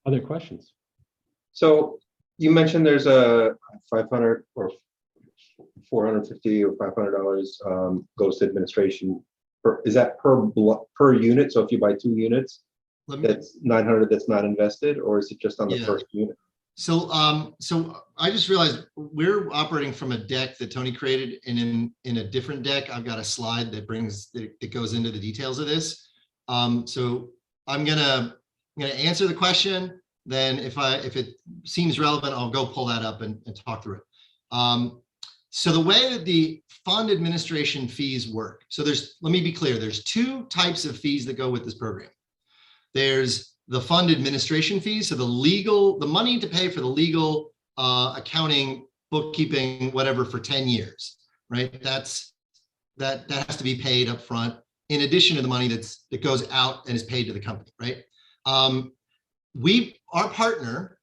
Other questions? So you mentioned there's a 500 or 450 or $500 goes to administration. Is that per unit? So if you buy 2 units, that's 900 that's not invested, or is it just on the first unit? So I just realized we're operating from a deck that Tony created, and in a different deck, I've got a slide that goes into the details of this. So I'm gonna answer the question. Then if it seems relevant, I'll go pull that up and talk through it. So the way that the fund administration fees work. So let me be clear. There's 2 types of fees that go with this program. There's the fund administration fees, so the money to pay for the legal, accounting, bookkeeping, whatever, for 10 years, right? That has to be paid up front, in addition to the money that goes out and is paid to the company, right? Our partner,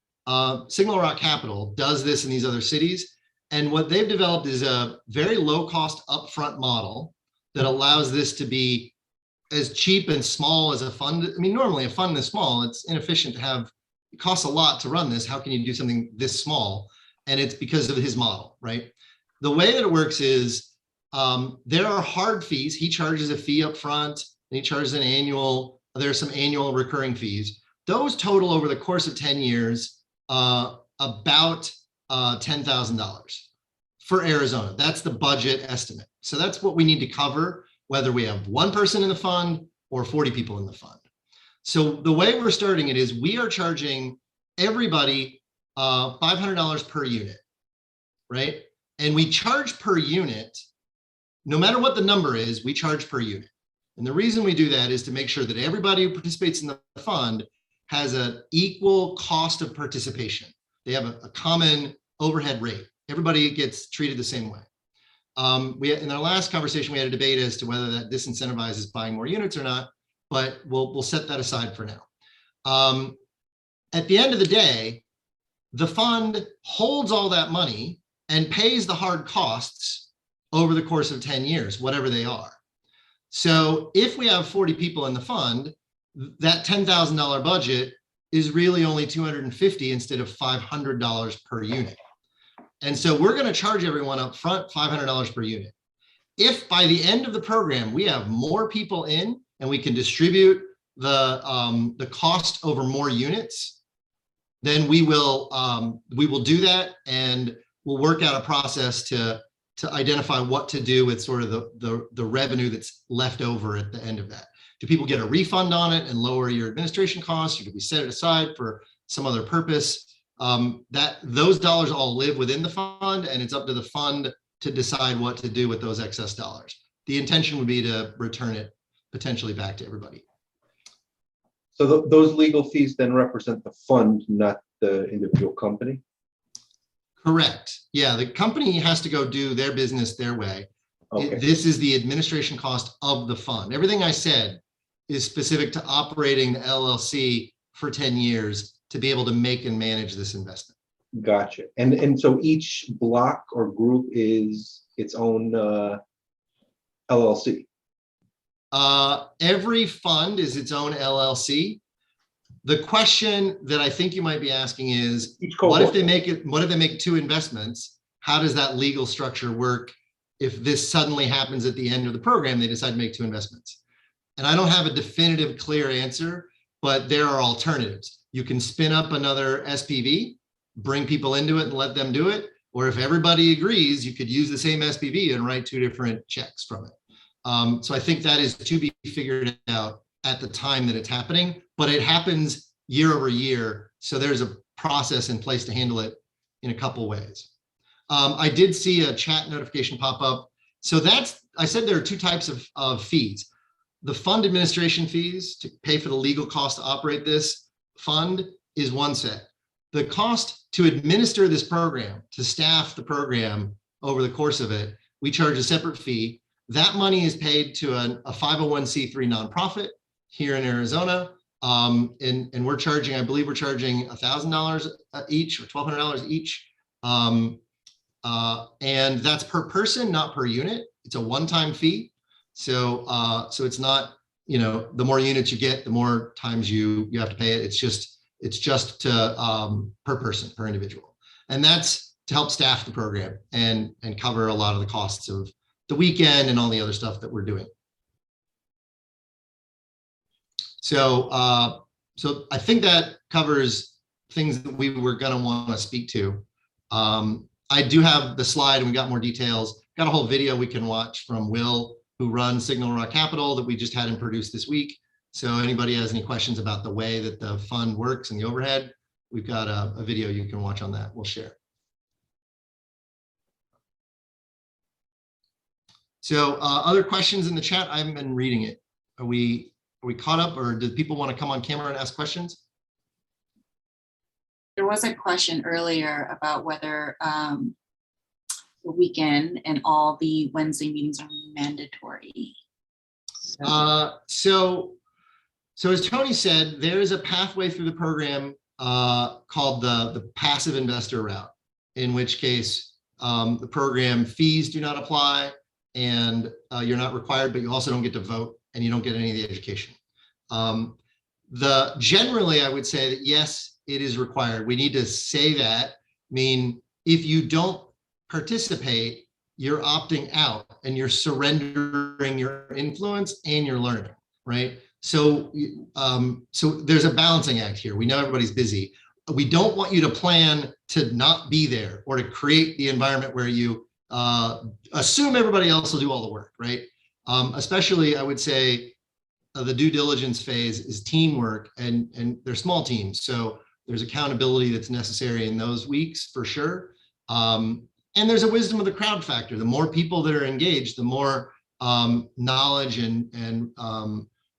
Signal Rock Capital, does this in these other cities, and what they've developed is a very low cost upfront model that allows this to be as cheap and small as a fund. I mean, normally a fund this small, it's inefficient to have, it costs a lot to run this. How can you do something this small? And it's because of his model, right? The way that it works is there are hard fees. He charges a fee up front, and he charges an annual, there's some annual recurring fees. Those total over the course of 10 years, about $10,000 for Arizona. That's the budget estimate. So that's what we need to cover, whether we have 1 person in the fund or 40 people in the fund. So the way we're starting it is we are charging everybody $500 per unit, right? And we charge per unit, no matter what the number is, we charge per unit. And the reason we do that is to make sure that everybody who participates in the fund has an equal cost of participation. They have a common overhead rate. Everybody gets treated the same way. In our last conversation, we had a debate as to whether that disincentivizes buying more units or not, but we'll set that aside for now. At the end of the day, the fund holds all that money and pays the hard costs over the course of 10 years, whatever they are. So if we have 40 people in the fund, that $10,000 budget is really only $250 instead of $500 per unit. And so we're going to charge everyone up front $500 per unit. If by the end of the program we have more people in and we can distribute the cost over more units, then we will do that, and we'll work out a process to identify what to do with sort of the revenue that's left over at the end of that. Do people get a refund on it and lower your administration costs, or do we set it aside for some other purpose? Those dollars all live within the fund, and it's up to the fund to decide what to do with those excess dollars. The intention would be to return it potentially back to everybody. So those legal fees then represent the fund, not the individual company? Correct. Yeah, the company has to go do their business their way. Okay. This is the administration cost of the fund. Everything I said is specific to operating the LLC for 10 years to be able to make and manage this investment. Gotcha. And so each block or group is its own LLC? Every fund is its own LLC. The question that I think you might be asking is, what if they make 2 investments? How does that legal structure work if this suddenly happens at the end of the program, they decide to make 2 investments? And I don't have a definitive, clear answer, but there are alternatives. You can spin up another SPV, bring people into it and let them do it. Or if everybody agrees, you could use the same SPV and write 2 different checks from it. So I think that is to be figured out at the time that it's happening, but it happens year over year. So there's a process in place to handle it in a couple ways. I did see a chat notification pop up. So I said there are 2 types of fees. The fund administration fees to pay for the legal cost to operate this fund is one set. The cost to administer this program, to staff the program over the course of it, we charge a separate fee. That money is paid to a 501c3 nonprofit here in Arizona. And we're charging, I believe we're charging $1,000 each or $1,200 each. And that's per person, not per unit. It's a one-time fee. So it's not, the more units you get, the more times you have to pay it. It's just to per person, per individual. And that's to help staff the program and cover a lot of the costs of the weekend and all the other stuff that we're doing. So, so I think that covers things that we were going to want to speak to. I do have the slide and we got more details. Got a whole video we can watch from Will, who runs Signal Rock Capital, that we just had him produce this week. So anybody has any questions about the way that the fund works and the overhead, we've got a video you can watch on that. We'll share. So other questions in the chat? I haven't been reading it. Are we caught up, or do people want to come on camera and ask questions? There was a question earlier about whether the weekend and all the Wednesday meetings are mandatory. So as Tony said, there is a pathway through the program called the passive investor route, in which case the program fees do not apply and you're not required, but you also don't get to vote and you don't get any of the education. Generally, I would say that yes, it is required. We need to say that. I mean, if you don't participate, you're opting out and you're surrendering your influence and your learning, right? So, so there's a balancing act here. We know everybody's busy. We don't want you to plan to not be there or to create the environment where you assume everybody else will do all the work, right? Especially, I would say, the due diligence phase is teamwork, and they're small teams. So there's accountability that's necessary in those weeks for sure. And there's a wisdom of the crowd factor. The more people that are engaged, the more knowledge and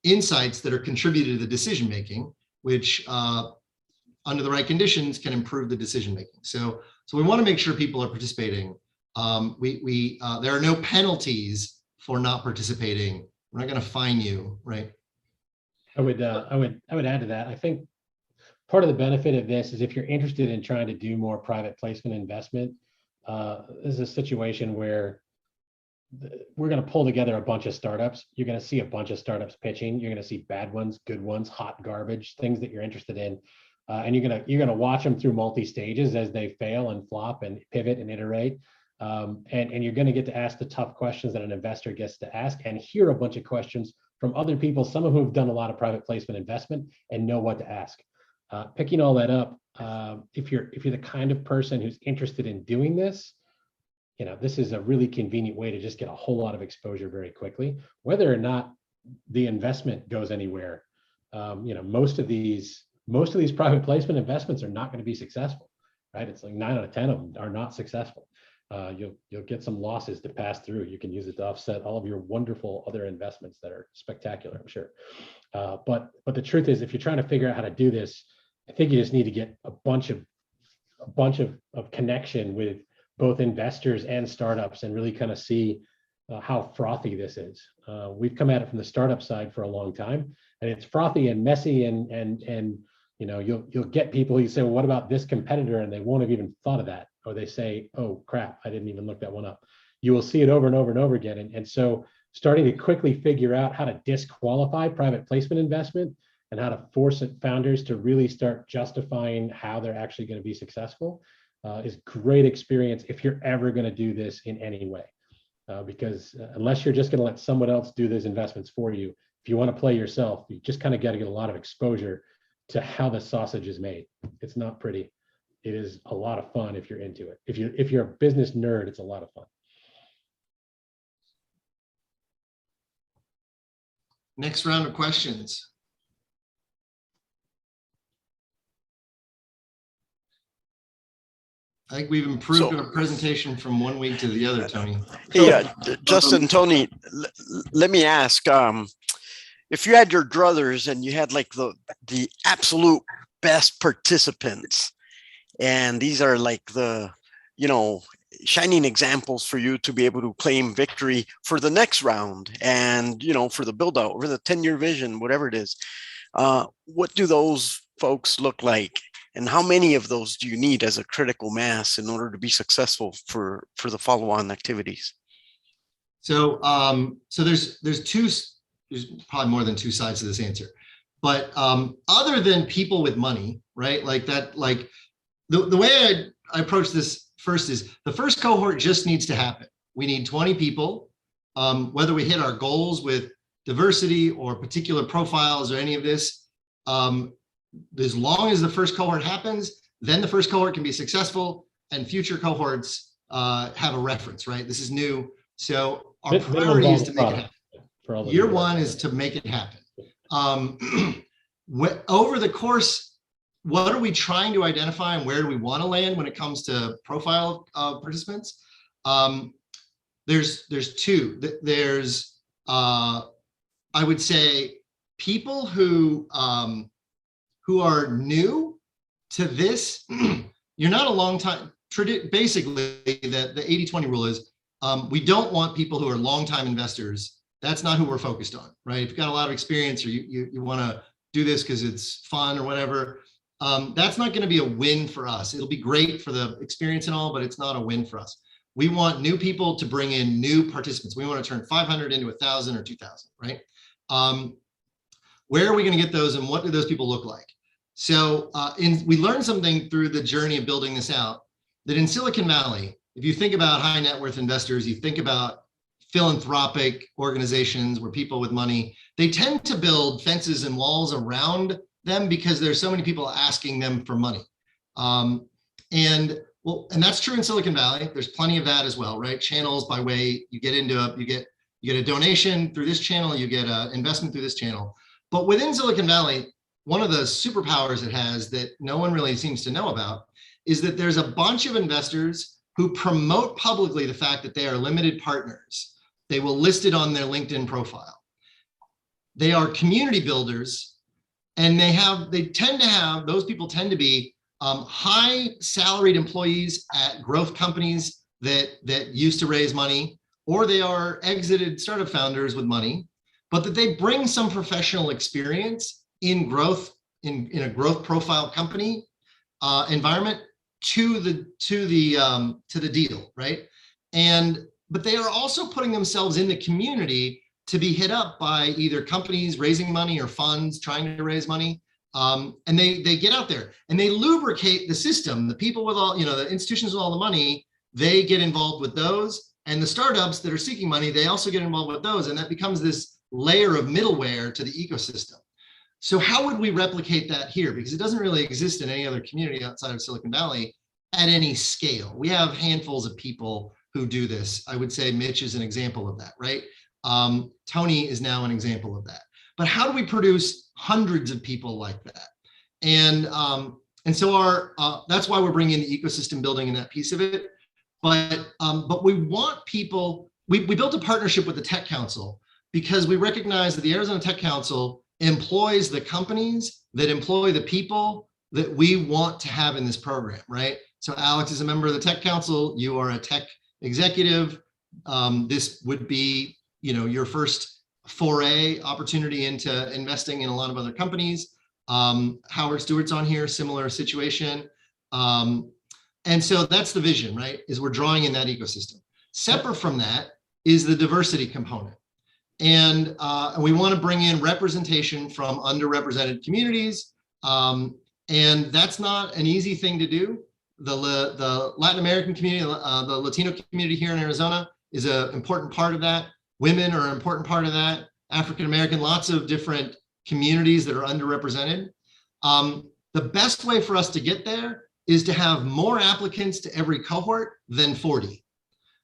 insights that are contributed to the decision making, which under the right conditions can improve the decision making. So we want to make sure people are participating. There are no penalties for not participating. We're not going to fine you, right? I would add to that. I think part of the benefit of this is if you're interested in trying to do more private placement investment, this is a situation where we're going to pull together a bunch of startups. You're going to see a bunch of startups pitching. You're going to see bad ones, good ones, hot garbage, things that you're interested in, and you're going to watch them through multi stages as they fail and flop and pivot and iterate. And you're going to get to ask the tough questions that an investor gets to ask, and hear a bunch of questions from other people, some of whom have done a lot of private placement investment and know what to ask. Picking all that up, if you're the kind of person who's interested in doing this, you know, this is a really convenient way to just get a whole lot of exposure very quickly. Whether or not the investment goes anywhere, you know, most of these private placement investments are not going to be successful, right? It's like 9 out of 10 of them are not successful. You'll get some losses to pass through. You can use it to offset all of your wonderful other investments that are spectacular, I'm sure. But the truth is, if you're trying to figure out how to do this, I think you just need to get a bunch of connection with both investors and startups and really kind of see how frothy this is. We've come at it from the startup side for a long time, and it's frothy and messy, and you know, you'll get people, you say, well, what about this competitor? And they won't have even thought of that. Or they say, oh crap, I didn't even look that one up. You will see it over and over and over again. And so starting to quickly figure out how to disqualify private placement investment and how to force founders to really start justifying how they're actually going to be successful is great experience if you're ever going to do this in any way. Because unless you're just going to let someone else do those investments for you, if you want to play yourself, you just kind of got to get a lot of exposure to how the sausage is made. It's not pretty. It is a lot of fun if you're into it. If you're a business nerd, it's a lot of fun. Next round of questions. I think we've improved our presentation from one week to the other, Tony. Yeah, Justin, Tony, let me ask, if you had your druthers and you had like the absolute best participants, and these are like the, you know, shining examples for you to be able to claim victory for the next round and, you know, for the build out or the 10-year vision, whatever it is, what do those folks look like? And how many of those do you need as a critical mass in order to be successful for the follow-on activities? So, so there's probably more than two sides to this answer. But other than people with money, right? Like that, like the way I approach this first is the first cohort just needs to happen. We need 20 people. Whether we hit our goals with diversity or particular profiles or any of this, as long as the first cohort happens, then the first cohort can be successful and future cohorts have a reference, right? This is new. So our Minimum priority is to viable make it product for all happen. of Year you. one is to make it happen. Over the course, what are we trying to identify and where do we want to land when it comes to profile participants? There's two. There's I would say people who are new to this. You're not a long time. Basically, the 80-20 rule is we don't want people who are long-time investors. That's not who we're focused on, right? If you've got a lot of experience or you want to do this because it's fun or whatever, that's not going to be a win for us. It'll be great for the experience and all, but it's not a win for us. We want new people to bring in new participants. We want to turn 500 into 1,000 or 2,000, right? Where are we going to get those and what do those people look like? So we learned something through the journey of building this out, that in Silicon Valley, if you think about high net worth investors, you think about philanthropic organizations where people with money, they tend to build fences and walls around them because there's so many people asking them for money. And that's true in Silicon Valley. There's plenty of that as well, right? Channels by way you get a donation through this channel, you get an investment through this channel. But within Silicon Valley, one of the superpowers it has that no one really seems to know about is that there's a bunch of investors who promote publicly the fact that they are limited partners. They will list it on their LinkedIn profile. They are community builders, and those people tend to be high salaried employees at growth companies that used to raise money, or they are exited startup founders with money, but that they bring some professional experience in growth, in a growth profile company environment to the deal, right? But they are also putting themselves in the community to be hit up by either companies raising money or funds trying to raise money. And they get out there and they lubricate the system. The people with all, the institutions with all the money, they get involved with those. And the startups that are seeking money, they also get involved with those. And that becomes this layer of middleware to the ecosystem. So how would we replicate that here? Because it doesn't really exist in any other community outside of Silicon Valley at any scale. We have handfuls of people who do this. I would say Mitch is an example of that, right? Tony is now an example of that. But how do we produce hundreds of people like that? And so that's why we're bringing in the ecosystem building and that piece of it. But we want people, we built a partnership with the Tech Council because we recognize that the Arizona Tech Council employs the companies that employ the people that we want to have in this program, right? So Alex is a member of the Tech Council. You are a tech executive. This would be, your first foray opportunity into investing in a lot of other companies. Howard Stewart's on here, similar situation. And so that's the vision, right? Is we're drawing in that ecosystem. Separate from that is the diversity component. And we want to bring in representation from underrepresented communities. And that's not an easy thing to do. The Latin American community, the Latino community here in Arizona is an important part of that. Women are an important part of that. African American, lots of different communities that are underrepresented. The best way for us to get there is to have more applicants to every cohort than 40,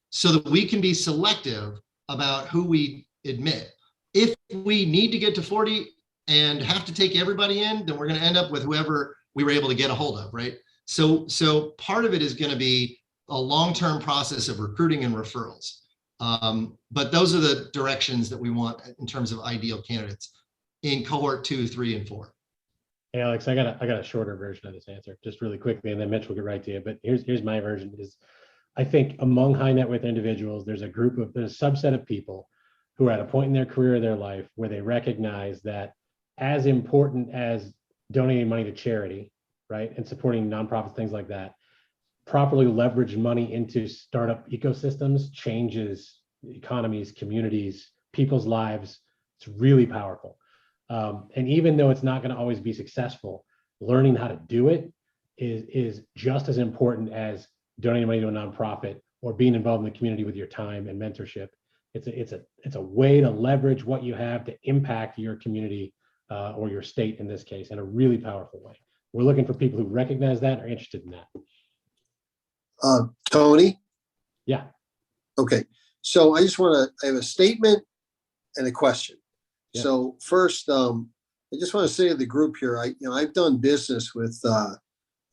so that we can be selective about who we admit. If we need to get to 40 and have to take everybody in, then we're going to end up with whoever we were able to get a hold of, right? So part of it is going to be a long-term process of recruiting and referrals. But those are the directions that we want in terms of ideal candidates in cohort 2, 3, and 4. Hey, Alex, I got a shorter version of this answer, just really quickly, and then Mitch will get right to you. But here's my version is, I think among high net worth individuals, there's a subset of people who are at a point in their career or their life where they recognize that as important as donating money to charity, right, and supporting nonprofits, things like that, properly leverage money into startup ecosystems changes economies, communities, people's lives. It's really powerful. And even though it's not going to always be successful, learning how to do it is just as important as donating money to a nonprofit or being involved in the community with your time and mentorship. It's a way to leverage what you have to impact your community or your state in this case in a really powerful way. We're looking for people who recognize that and are interested in that. Tony? Yeah. Okay, so I have a statement and a question. Yeah. So first, I just want to say to the group here, I've done business with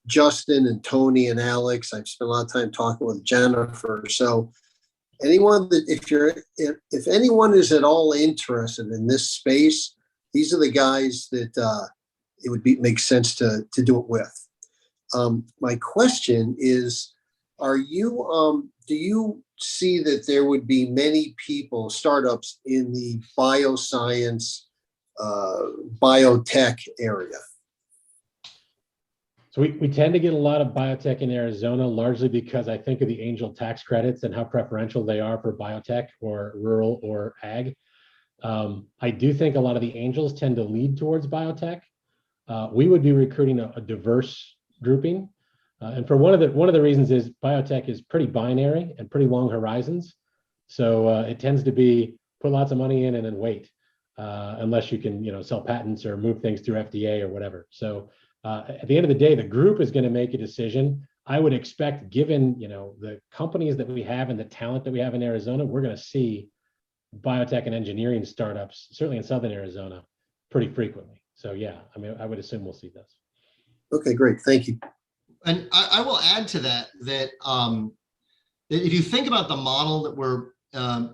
Justin and Tony and Alex. I've spent a lot of time talking with Jennifer. So anyone that, if anyone is at all interested in this space, these are the guys that it would make sense to do it with. My question is, do you see that there would be many people, startups in the bioscience, biotech area? So we tend to get a lot of biotech in Arizona, largely because I think of the angel tax credits and how preferential they are for biotech or rural or ag. I do think a lot of the angels tend to lead towards biotech. We would be recruiting a diverse grouping. And for one of the reasons is biotech is pretty binary and pretty long horizons. So it tends to be put lots of money in and then wait, unless you can, sell patents or move things through FDA or whatever. So at the end of the day, the group is going to make a decision. I would expect, given, the companies that we have and the talent that we have in Arizona, we're going to see biotech and engineering startups, certainly in Southern Arizona, pretty frequently. So yeah, I would assume we'll see this. Okay, great. Thank you. And I will add to that that if you think about the model that we're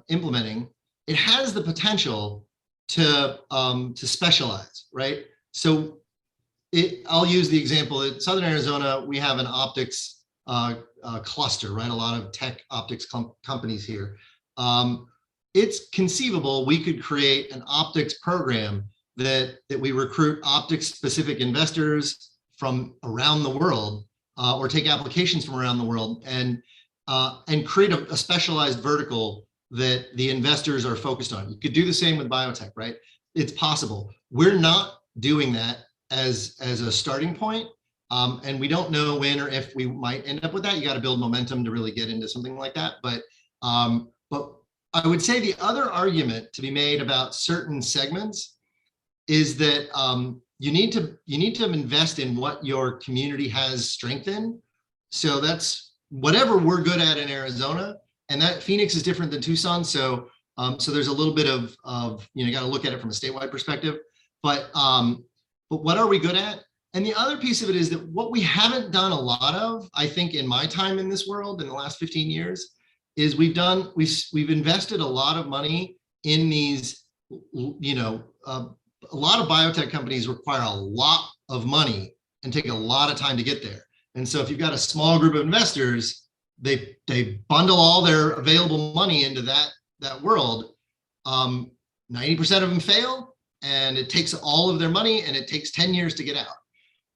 implementing, it has the potential to specialize, right? So I'll use the example in Southern Arizona, we have an optics cluster, right? A lot of tech optics companies here. It's conceivable we could create an optics program that we recruit optics specific investors from around the world, or take applications from around the world and create a specialized vertical that the investors are focused on. You could do the same with biotech, right? It's possible. We're not doing that as a starting point. And we don't know when or if we might end up with that. You got to build momentum to really get into something like that. But I would say the other argument to be made about certain segments is that you need to invest in what your community has strength in. So that's whatever we're good at in Arizona, and that Phoenix is different than Tucson. So there's a little bit of you got to look at it from a statewide perspective. But what are we good at? And the other piece of it is that what we haven't done a lot of, I think, in my time in this world in the last 15 years, is we've invested a lot of money in these, a lot of biotech companies require a lot of money and take a lot of time to get there. And so if you've got a small group of investors, they bundle all their available money into that world. 90% of them fail, and it takes all of their money, and it takes 10 years to get out.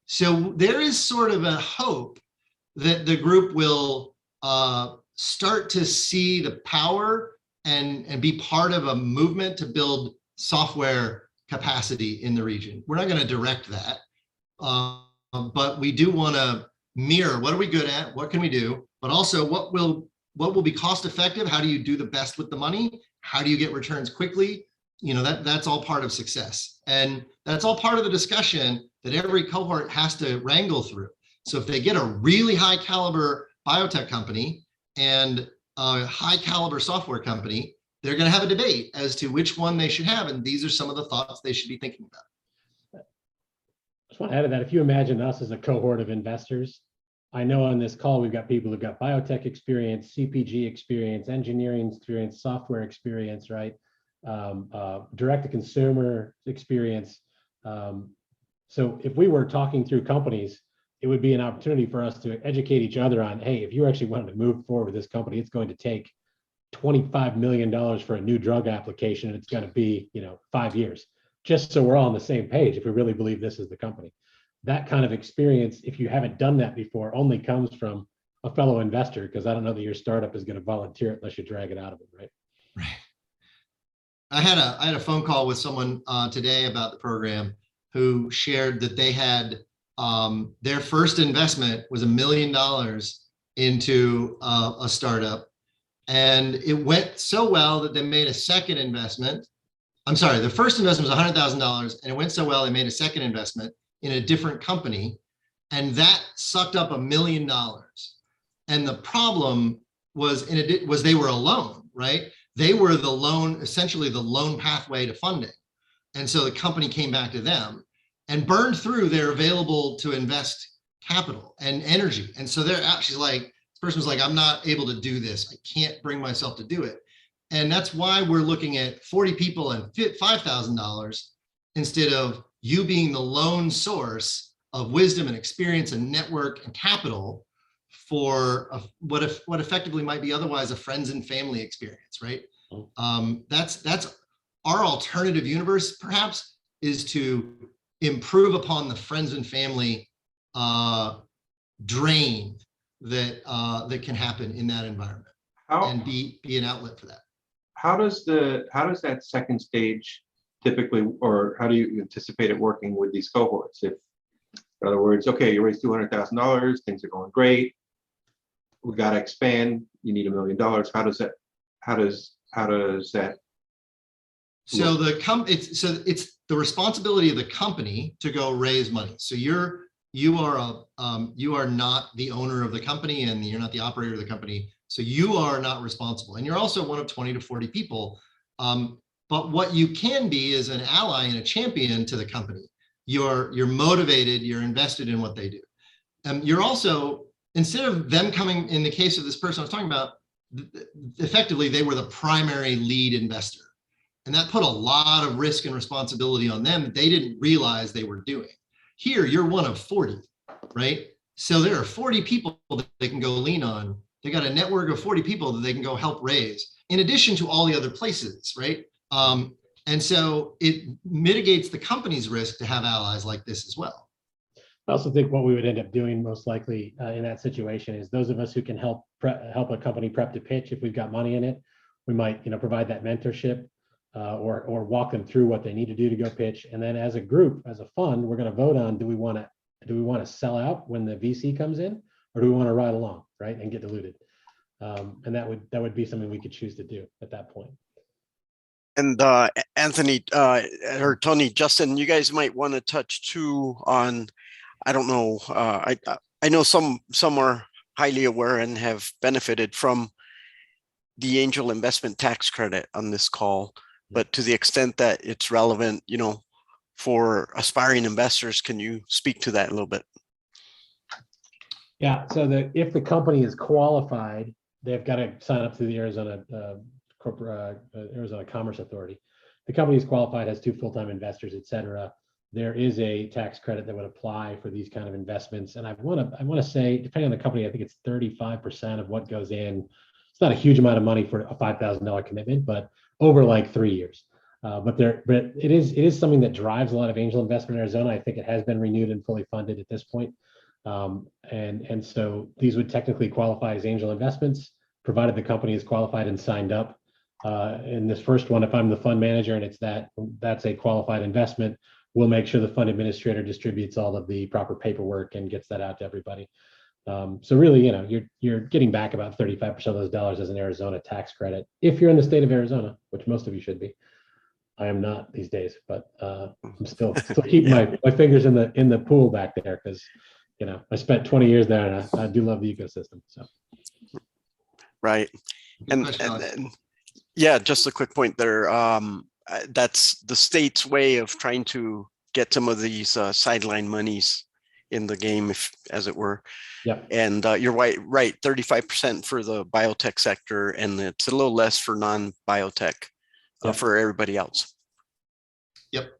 So there is sort of a hope that the group will start to see the power and be part of a movement to build software capacity in the region. We're not going to direct that, but we do want to mirror what are we good at, what can we do, but also what will be cost effective, how do you do the best with the money, how do you get returns quickly. That's all part of success, and that's all part of the discussion that every cohort has to wrangle through. So if they get a really high caliber biotech company and a high caliber software company, they're going to have a debate as to which one they should have. And these are some of the thoughts they should be thinking about. I just want to add to that. If you imagine us as a cohort of investors, I know on this call, we've got people who've got biotech experience, CPG experience, engineering experience, software experience, right? Direct to consumer experience. So if we were talking through companies, it would be an opportunity for us to educate each other on, hey, if you actually wanted to move forward with this company, it's going to take $25 million for a new drug application. And it's going to be, 5 years, just so we're all on the same page. If we really believe this is the company, that kind of experience, if you haven't done that before, only comes from a fellow investor, because I don't know that your startup is going to volunteer it unless you drag it out of it, right? Right. I had a phone call with someone today about the program who shared that they had their first investment was $1 million into a startup, and it went so well that they made a second investment. I'm sorry, the first investment was $100,000, and it went so well they made a second investment in a different company, and that sucked up $1 million. And the problem was they were alone, right? They were the loan, essentially the loan pathway to funding. And so the company came back to them and burned through their available to invest capital and energy. And so they're actually like, this person was like, I'm not able to do this. I can't bring myself to do it. And that's why we're looking at 40 people and $5,000 instead of you being the lone source of wisdom and experience and network and capital for what effectively might be otherwise a friends and family experience, right? That's our alternative universe, perhaps, is to improve upon the friends and family drain that can happen in that environment and be an outlet for that. How does that second stage typically, or how do you anticipate it working with these cohorts? If, in other words, okay, you raised $200,000, things are going great, we got to expand, you need $1 million. How does that? So it's the responsibility of the company to go raise money. So you are not the owner of the company, and you're not the operator of the company. So you are not responsible, and you're also one of 20 to 40 people. But what you can be is an ally and a champion to the company. You're motivated, you're invested in what they do. You're also, instead of them coming, in the case of this person I was talking about, effectively they were the primary lead investor. And that put a lot of risk and responsibility on them that they didn't realize they were doing. Here, you're one of 40, right? So there are 40 people that they can go lean on. They got a network of 40 people that they can go help raise, in addition to all the other places, right? And so it mitigates the company's risk to have allies like this as well. I also think what we would end up doing most likely in that situation is those of us who can help a company prep to pitch, if we've got money in it, we might provide that mentorship or walk them through what they need to do to go pitch. And then as a group, as a fund, we're going to vote on, do we want to sell out when the VC comes in, or do we want to ride along, right, and get diluted? And that would be something we could choose to do at that point. And Anthony or Tony, Justin, you guys might want to touch too on, I don't know, I know some are highly aware and have benefited from the angel investment tax credit on this call, but to the extent that it's relevant, for aspiring investors, can you speak to that a little bit? Yeah, so if the company is qualified, they've got to sign up to the Arizona Arizona Commerce Authority. The company is qualified, has 2 full-time investors, et cetera. There is a tax credit that would apply for these kind of investments. And I want to say, depending on the company, I think it's 35% of what goes in. It's not a huge amount of money for a $5,000 commitment, but over like 3 years. But it is something that drives a lot of angel investment in Arizona. I think it has been renewed and fully funded at this point. And so these would technically qualify as angel investments, provided the company is qualified and signed up. In this first one, if I'm the fund manager and that's a qualified investment, we'll make sure the fund administrator distributes all of the proper paperwork and gets that out to everybody. So really, you're getting back about 35% of those dollars as an Arizona tax credit if you're in the state of Arizona, which most of you should be. I am not these days, but I'm still keeping my fingers in the pool back there because I spent 20 years there and I do love the ecosystem. So right, and yeah, just a quick point there. That's the state's way of trying to get some of these sideline monies in the game, as it were. Yeah. And you're right, 35% for the biotech sector, and it's a little less for non-biotech for everybody else. Yep.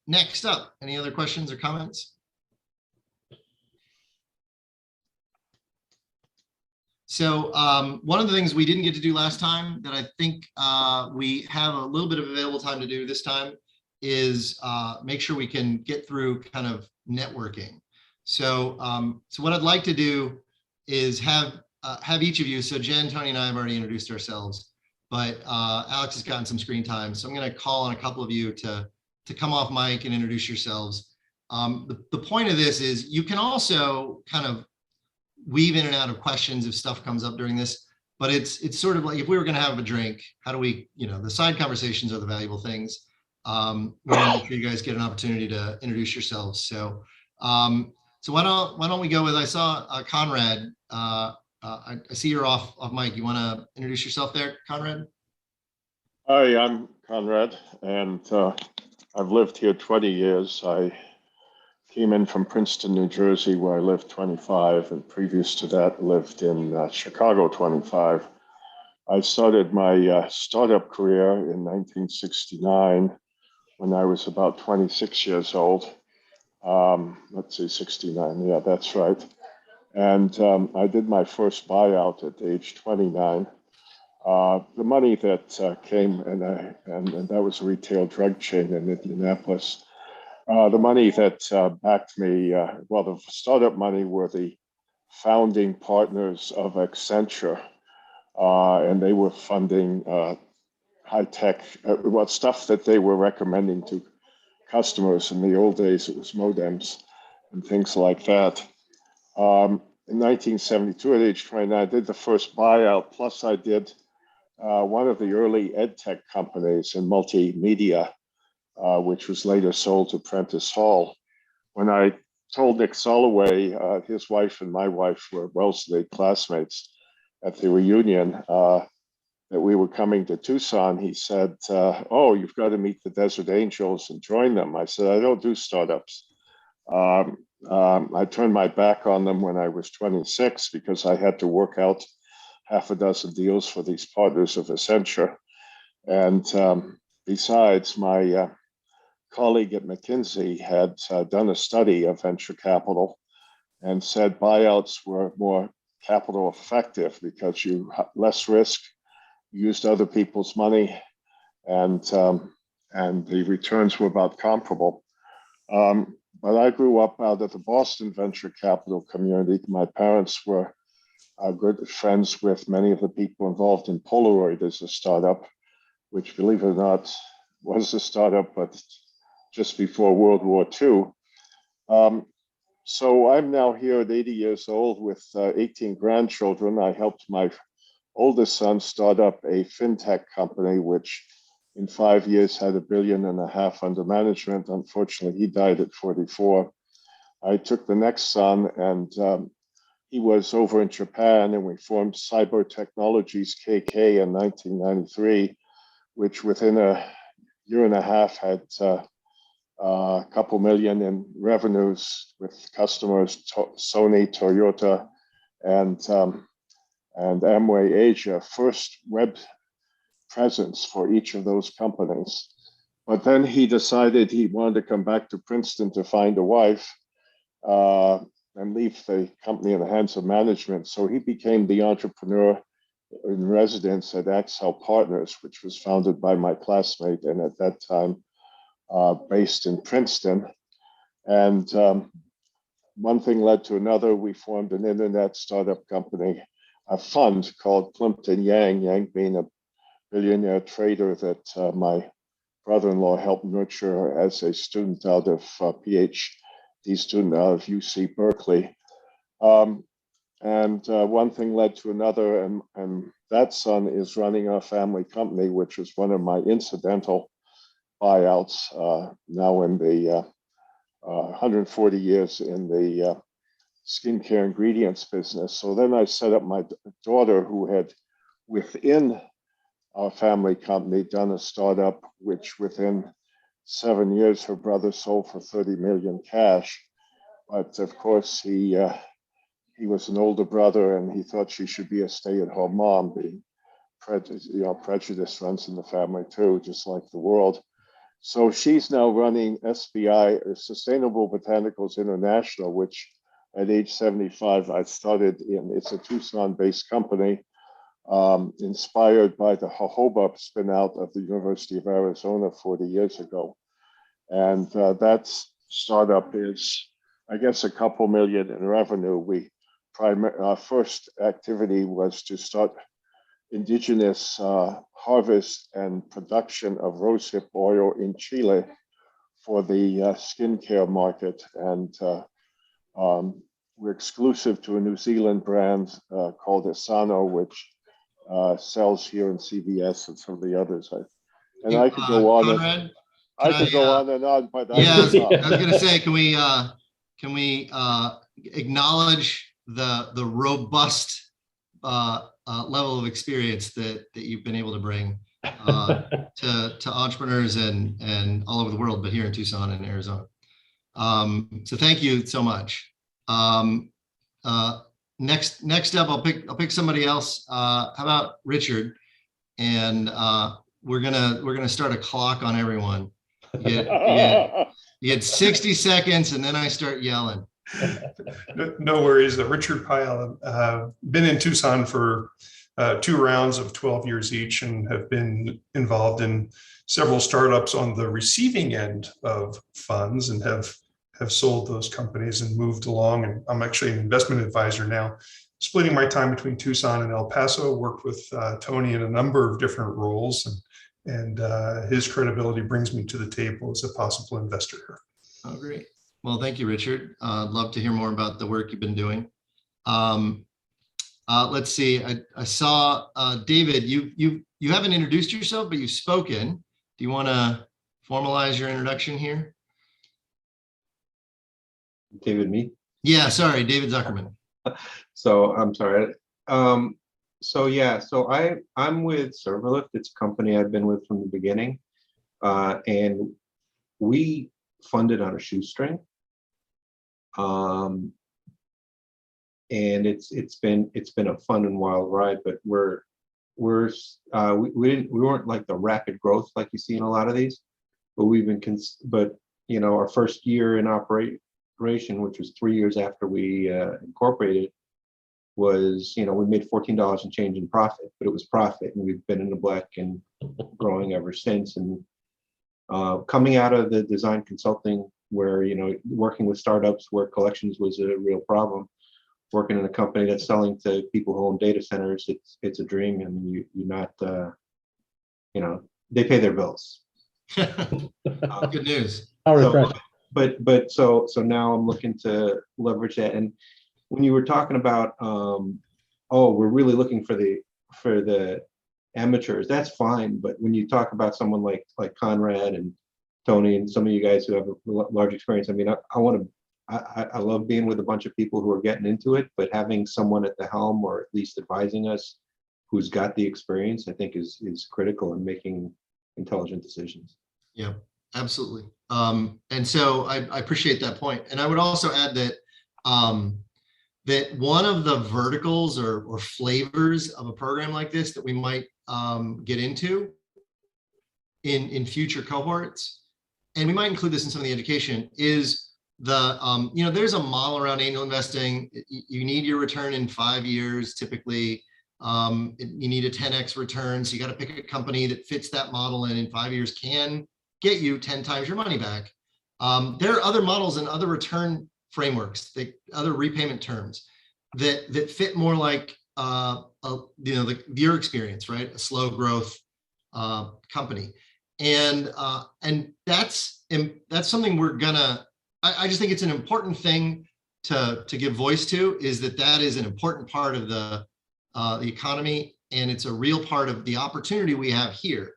Next up, any other questions or comments? So one of the things we didn't get to do last time that I think we have a little bit of available time to do this time is make sure we can get through kind of networking. So what I'd like to do is have each of you, so Jen, Tony, and I have already introduced ourselves, but Alex has gotten some screen time. So I'm going to call on a couple of you to come off mic and introduce yourselves. The point of this is you can also kind of weave in and out of questions if stuff comes up during this, but it's sort of like if we were going to have a drink, how do we, the side conversations are the valuable things. We want to make sure you guys get an opportunity to introduce yourselves. So why don't we go with, I saw Conrad. I see you're off mic. You want to introduce yourself there, Conrad? Hi, I'm Conrad, and I've lived here 20 years. I came in from Princeton, New Jersey, where I lived 25, and previous to that, lived in Chicago 25. I started my startup career in 1969 when I was about 26 years old. Let's see, 69, yeah, that's right. And I did my first buyout at age 29. The money that came, and that was a retail drug chain in Indianapolis. The money that backed me, well, the startup money were the founding partners of Accenture, and they were funding high-tech, stuff that they were recommending to customers. In the old days, it was modems and things like that. In 1972, at age 29, I did the first buyout, plus I did one of the early ed tech companies in multimedia, which was later sold to Prentice Hall. When I told Nick Soloway, his wife and my wife were Wellesley classmates at the reunion, that we were coming to Tucson, he said, oh, you've got to meet the Desert Angels and join them. I said, I don't do startups. I turned my back on them when I was 26 because I had to work out half a dozen deals for these partners of Accenture. And besides, my colleague at McKinsey had done a study of venture capital and said buyouts were more capital effective because you less risk, used other people's money, and the returns were about comparable. But I grew up out of the Boston venture capital community. My parents were good friends with many of the people involved in Polaroid as a startup, which, believe it or not, was a startup, but just before World War II. So I'm now here at 80 years old with 18 grandchildren. I helped my oldest son start up a fintech company, which in 5 years had $1.5 billion under management. Unfortunately, he died at 44. I took the next son, and he was over in Japan, and we formed Cyber Technologies KK in 1993, which within a year and a half had a couple million in revenues with customers, Sony, Toyota, and Amway Asia, first web presence for each of those companies. But then he decided he wanted to come back to Princeton to find a wife and leave the company in the hands of management. So he became the entrepreneur in residence at Accel Partners, which was founded by my classmate and at that time based in Princeton. And one thing led to another. We formed an internet startup company, a fund called Plimpton Yang, Yang being a billionaire trader that my brother-in-law helped nurture as a student out of PhD student out of UC Berkeley. And one thing led to another, and that son is running our family company, which was one of my incidental buyouts, now in the 140 years in the skincare ingredients business. So then I set up my daughter, who had within our family company done a startup, which within 7 years her brother sold for 30 million cash. But of course he was an older brother, and he thought she should be a stay-at-home mom. Being prejudice runs in the family too, just like the world. So she's now running SBI, Sustainable Botanicals International, which at age 75 I started in. It's a Tucson-based company, inspired by the jojoba spin-out of the University of Arizona 40 years ago. And that startup is, I guess, a couple million in revenue. Our first activity was to start indigenous harvest and production of rosehip oil in Chile for the skincare market. And we're exclusive to a New Zealand brand called Asano, which sells here in CVS and some of the others. And I could go on. Conrad, I could go on and on, but yeah, I was stop. gonna say, can we acknowledge the robust level of experience that you've been able to bring to entrepreneurs and all over the world, but here in Tucson and Arizona. So thank you so much. Next up, I'll pick somebody else. How about Richard? And we're gonna start a clock on everyone. You get 60 seconds, and then I start yelling. No worries. Richard Pyle, been in Tucson for 2 rounds of 12 years each, and have been involved in several startups on the receiving end of funds, and have sold those companies and moved along. And I'm actually an investment advisor now, splitting my time between Tucson and El Paso. Worked with Tony in a number of different roles, and his credibility brings me to the table as a possible investor here. Oh, great. Well, thank you, Richard. I'd love to hear more about the work you've been doing. Let's see. I saw David. You haven't introduced yourself, but you've spoken. Do you want to formalize your introduction here? David, me? Yeah, sorry, David Zuckerman. So I'm sorry. So yeah, so I'm with Serverlift. It's a company I've been with from the beginning, and we funded on a shoestring. And it's been a fun and wild ride, but we weren't like the rapid growth like you see in a lot of these, but we've been but you know, our first year in operation, which was 3 years after we incorporated, was, you know, we made $14 and change in profit, but it was profit, and we've been in the black and growing ever since. And coming out of the design consulting, where, you know, working with startups where collections was a real problem, working in a company that's selling to people who own data centers, it's a dream. I mean, you're not, you know, they pay their bills. Good news. How So, refreshing. so now I'm looking to leverage that. And when you were talking about, oh, we're really looking for the amateurs, that's fine. But when you talk about someone like Conrad and Tony and some of you guys who have a large experience, I mean, I love being with a bunch of people who are getting into it, but having someone at the helm, or at least advising us, who's got the experience, I think is critical in making intelligent decisions. Yeah, absolutely. And so I appreciate that point. And I would also add that that one of the verticals or flavors of a program like this that we might get into in future cohorts, and we might include this in some of the education, is the, you know, there's a model around angel investing. You need your return in 5 years, typically. You need a 10x return. So you got to pick a company that fits that model, and in 5 years can get you 10 times your money back. There are other models and other return frameworks, other repayment terms that fit more like, you know, your experience, right? A slow growth company. And that's something we're gonna, I just think it's an important thing to give voice to, is that is an important part of the economy, and it's a real part of the opportunity we have here.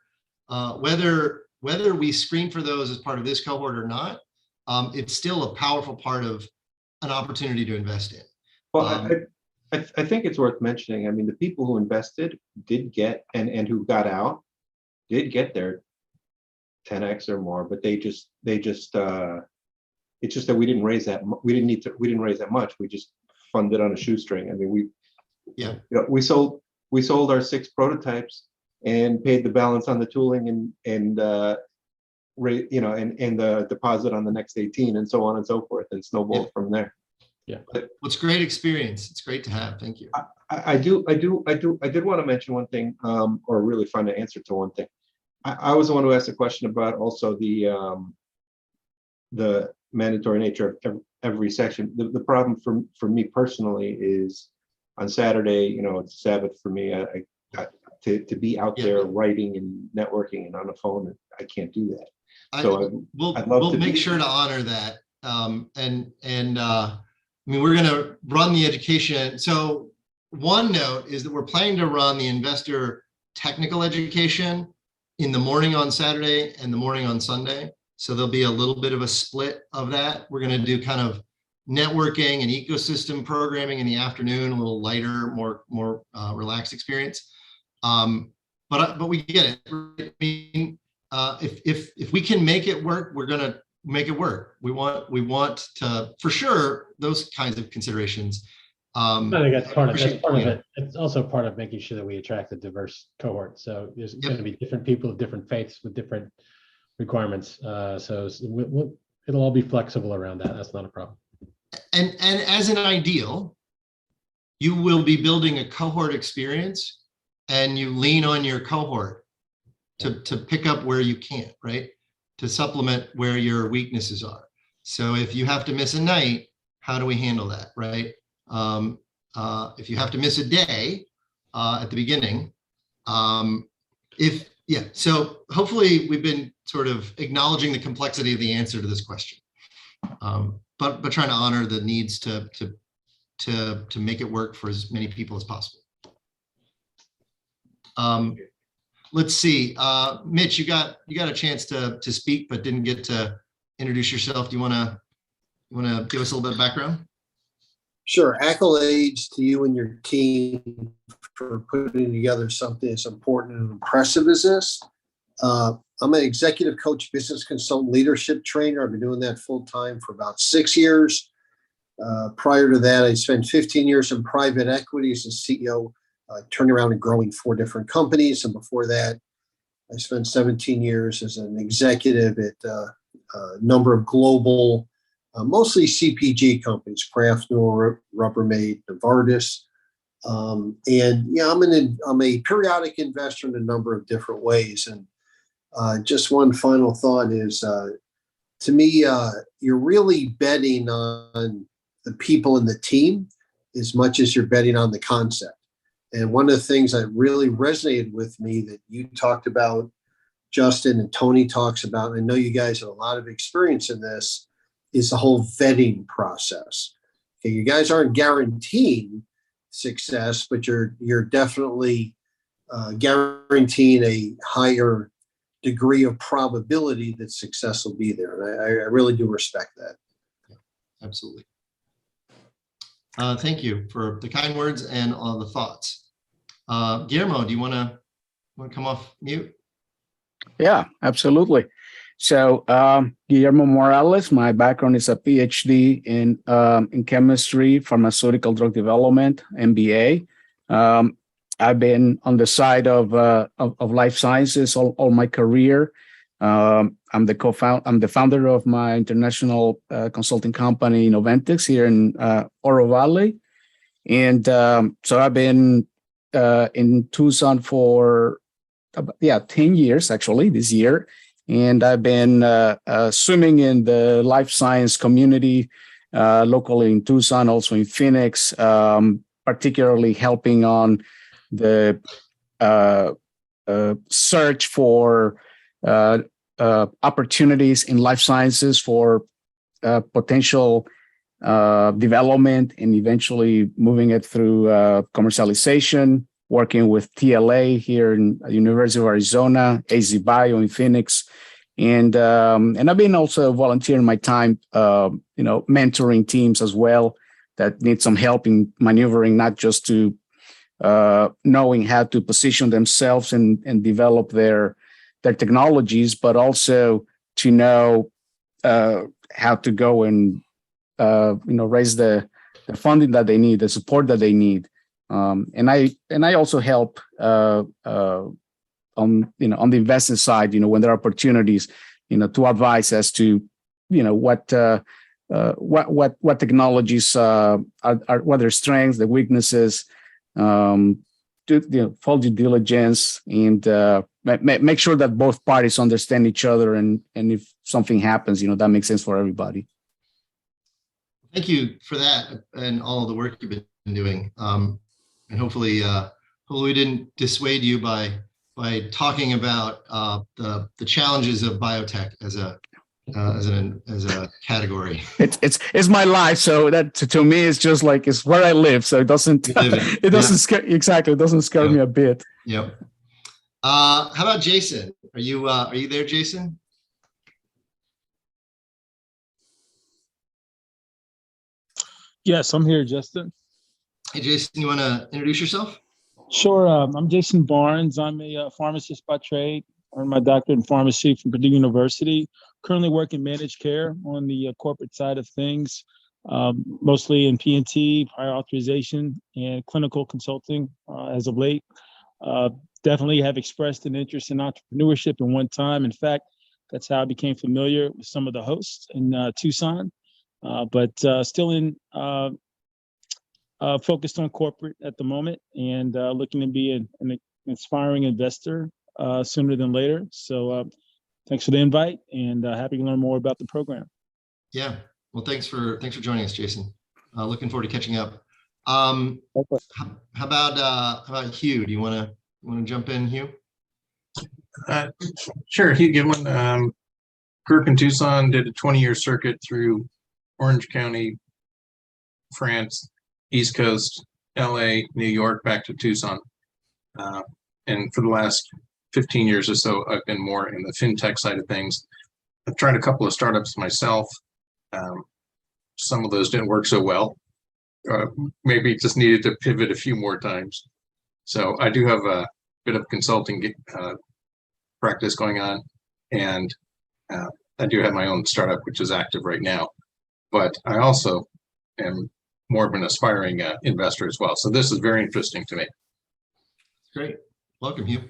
Whether we screen for those as part of this cohort or not, it's still a powerful part of an opportunity to invest in. Well, I think it's worth mentioning. I mean, the people who invested did get, and who got out did get their 10x or more, but they just it's just that we didn't raise that. We didn't raise that much. We just funded on a shoestring. I mean, you know, we sold our 6 prototypes and paid the balance on the tooling and you know, and the deposit on the next 18, and so on and so forth, and snowballed from there. Yeah. But It's great experience. It's great to have. Thank you. I did want to mention one thing, or really find an answer to one thing. I was the one who asked the question about also the mandatory nature of every section. The problem for me personally is on Saturday, you know, it's Sabbath for me. to be out Yeah. there writing and networking and on the phone. I can't do that. I, So we'll I'd love we'll to make do sure to honor that. I mean, we're going to run the education. So one note is that we're planning to run the investor technical education in the morning on Saturday and the morning on Sunday. So there'll be a little bit of a split of that. We're going to do kind of networking and ecosystem programming in the afternoon, a little lighter, more relaxed experience. But we get it. I mean, if we can make it work, we're going to make it work. We want to, for sure, those kinds of considerations. I think that's part of appreciate- it. It's also part of making sure that we attract a diverse cohort. So there's Yep. going to be different people of different faiths with different requirements. So it'll all be flexible around that. That's not a problem. And as an ideal, you will be building a cohort experience and you lean on your cohort to pick up where you can't, right? To supplement where your weaknesses are. So if you have to miss a night, how do we handle that, right? If you have to miss a day at the beginning, so hopefully we've been sort of acknowledging the complexity of the answer to this question, but trying to honor the needs to make it work for as many people as possible. Let's see, Mitch, you got a chance to speak, but didn't get to introduce yourself. Do you want to give us a little bit of background? Sure. Accolades to you and your team for putting together something as important and impressive as this. I'm an executive coach, business consultant, leadership trainer. I've been doing that full time for about 6 years. Prior to that, I spent 15 years in private equity as a CEO, turning around and growing 4 different companies. And before that, I spent 17 years as an executive at a number of global, mostly CPG companies, Kraft, Nor, Rubbermaid, Novartis. I'm a periodic investor in a number of different ways. And just one final thought is, to me, you're really betting on the people in the team as much as you're betting on the concept. And one of the things that really resonated with me that you talked about, Justin, and Tony talks about, and I know you guys have a lot of experience in this, is the whole vetting process. Okay, you guys aren't guaranteeing success, but you're definitely guaranteeing a higher degree of probability that success will be there. And I really do respect that. Absolutely. Thank you for the kind words and all the thoughts. Guillermo, do you want to come off mute? Yeah, absolutely. So Guillermo Morales, my background is a PhD in chemistry, pharmaceutical drug development, MBA. I've been on the side of life sciences all my career. I'm the founder of my international consulting company, Noventix, here in Oro Valley. And so I've been in Tucson for 10 years, actually, this year. And I've been swimming in the life science community locally in Tucson, also in Phoenix, particularly helping on the search for opportunities in life sciences for potential development and eventually moving it through commercialization, working with TLA here in University of Arizona, AZ Bio in Phoenix. And I've been also volunteering my time, mentoring teams as well that need some help in maneuvering, not just to knowing how to position themselves and develop their technologies, but also to know how to go and raise the funding that they need, the support that they need. And I also help on the investing side, when there are opportunities, to advise as to what technologies are what their strengths, the weaknesses, do full due diligence and make sure that both parties understand each other, and if something happens, that makes sense for everybody. Thank you for that and all the work you've been doing. And hopefully hopefully we didn't dissuade you by talking about the challenges of biotech as a category. It's my life, so that to me is just like it's where I live, so it doesn't You live it. it doesn't scare exactly it doesn't scare me a bit. Yep. How about Jason? Are you there, Jason? Yes, I'm here, Justin. Hey, Jason, you want to introduce yourself? Sure. I'm Jason Barnes. I'm a pharmacist by trade. Earned my doctorate in pharmacy from Purdue University. Currently work in managed care on the corporate side of things, mostly in P&T, prior authorization, and clinical consulting as of late. Definitely have expressed an interest in entrepreneurship in one time. In fact, that's how I became familiar with some of the hosts in Tucson, but still in focused on corporate at the moment and looking to be an inspiring investor sooner than later. So thanks for the invite and happy to learn more about the program. Yeah. Well, thanks for joining us, Jason. Looking forward to catching up. How about Hugh? Do you want to jump in, Hugh? Sure. Hugh Giblin, grew up in Tucson, did a 20-year circuit through Orange County, France, East Coast, LA, New York, back to Tucson. And for the last 15 years or so, I've been more in the fintech side of things. I've tried a couple of startups myself. Some of those didn't work so well. Maybe just needed to pivot a few more times. So I do have a bit of consulting practice going on, and I do have my own startup, which is active right now. But I also am more of an aspiring investor as well. So this is very interesting to me. Great. Welcome, Hugh.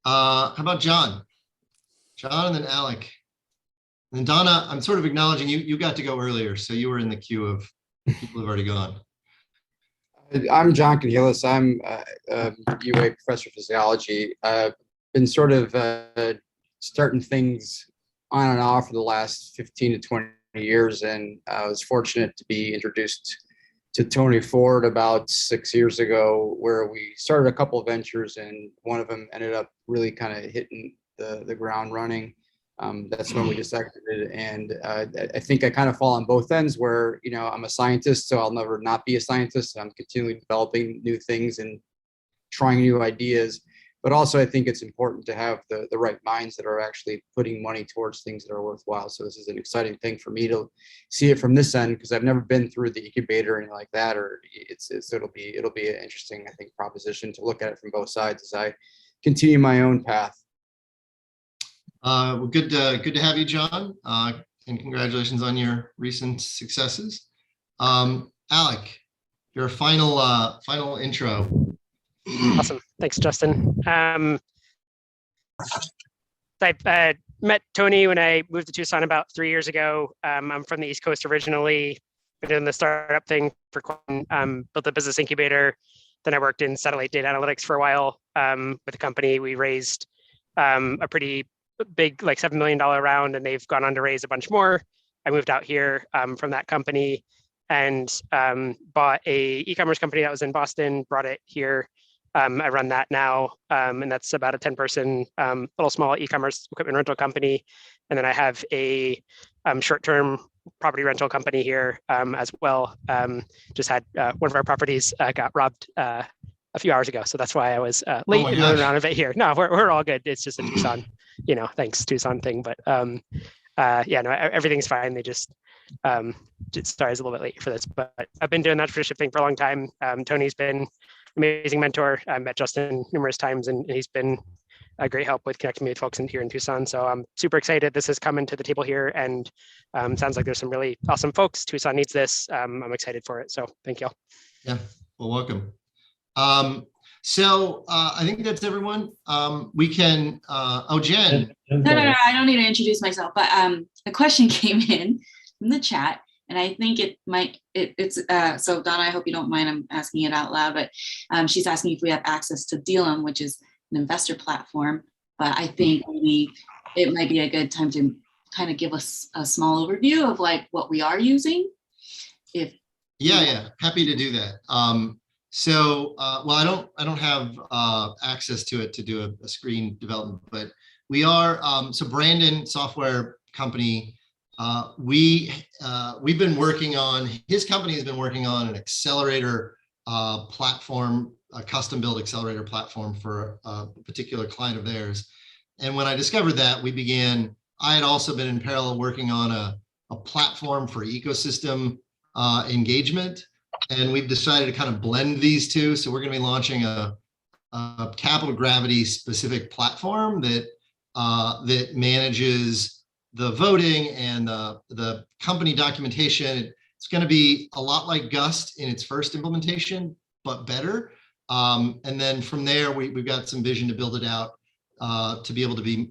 How about John? John and then Alec. And then Donna, I'm sort of acknowledging you. You got to go earlier, so you were in the queue of people who've already gone. I'm John Cangelis. I'm a UA professor of physiology. I've been sort of starting things on and off for the last 15 to 20 years, and I was fortunate to be introduced to Tony Ford about 6 years ago, where we started a couple of ventures, and one of them ended up really kind of hitting the ground running. That's when we decided, and I think I kind of fall on both ends where, you know, I'm a scientist, so I'll never not be a scientist. I'm continually developing new things and trying new ideas. But also I think it's important to have the right minds that are actually putting money towards things that are worthwhile. So this is an exciting thing for me to see it from this end, because I've never been through the incubator or anything like that, or it'll be an interesting, I think, proposition to look at it from both sides as I continue my own path. Well, good to have you, John, and congratulations on your recent successes. Alec, your final intro. Awesome. Thanks, Justin. I met Tony when I moved to Tucson about 3 years ago. I'm from the East Coast originally. Been doing the startup thing for built a business incubator. Then I worked in satellite data analytics for a while with the company. We raised a pretty big, like $7 million round, and they've gone on to raise a bunch more. I moved out here from that company and bought a e-commerce company that was in Boston, brought it here. I run that now, and that's about a 10-person little small e-commerce equipment rental company. And then I have a short-term property rental company here as well. Just had one of our properties got robbed a few hours ago, so that's why I was late in the round of it here. No, we're all good. It's just a Tucson, thanks Tucson thing. But yeah, no, everything's fine. They just sorry, I was a little bit late for this, but I've been doing that entrepreneurship thing for a long time. Tony's been amazing mentor. I met Justin numerous times, and he's been a great help with connecting me with folks here in Tucson. So I'm super excited this is coming to the table here, and sounds like there's some really awesome folks. Tucson needs this. I'm excited for it. So thank you all. Yeah, well, welcome. So I think that's everyone. We can, Jen. No, I don't need to introduce myself, but a question came in the chat. And I think so Donna, I hope you don't mind, I'm asking it out loud, but she's asking if we have access to Dealum, which is an investor platform. But I think maybe it might be a good time to kind of give us a small overview of like what we are using. Yeah, happy to do that. So, well, I don't have access to it to do a screen development, but we are, so Brandon Software Company, we've been working on, his company has been working on an accelerator platform, a custom built accelerator platform for a particular client of theirs. And when I discovered that, I had also been in parallel working on a platform for ecosystem engagement. And we've decided to kind of blend these two. So we're going to be launching a Capital Gravity specific platform that manages the voting and the company documentation. It's going to be a lot like Gust in its first implementation, but better. And then from there, we've got some vision to build it out to be able to be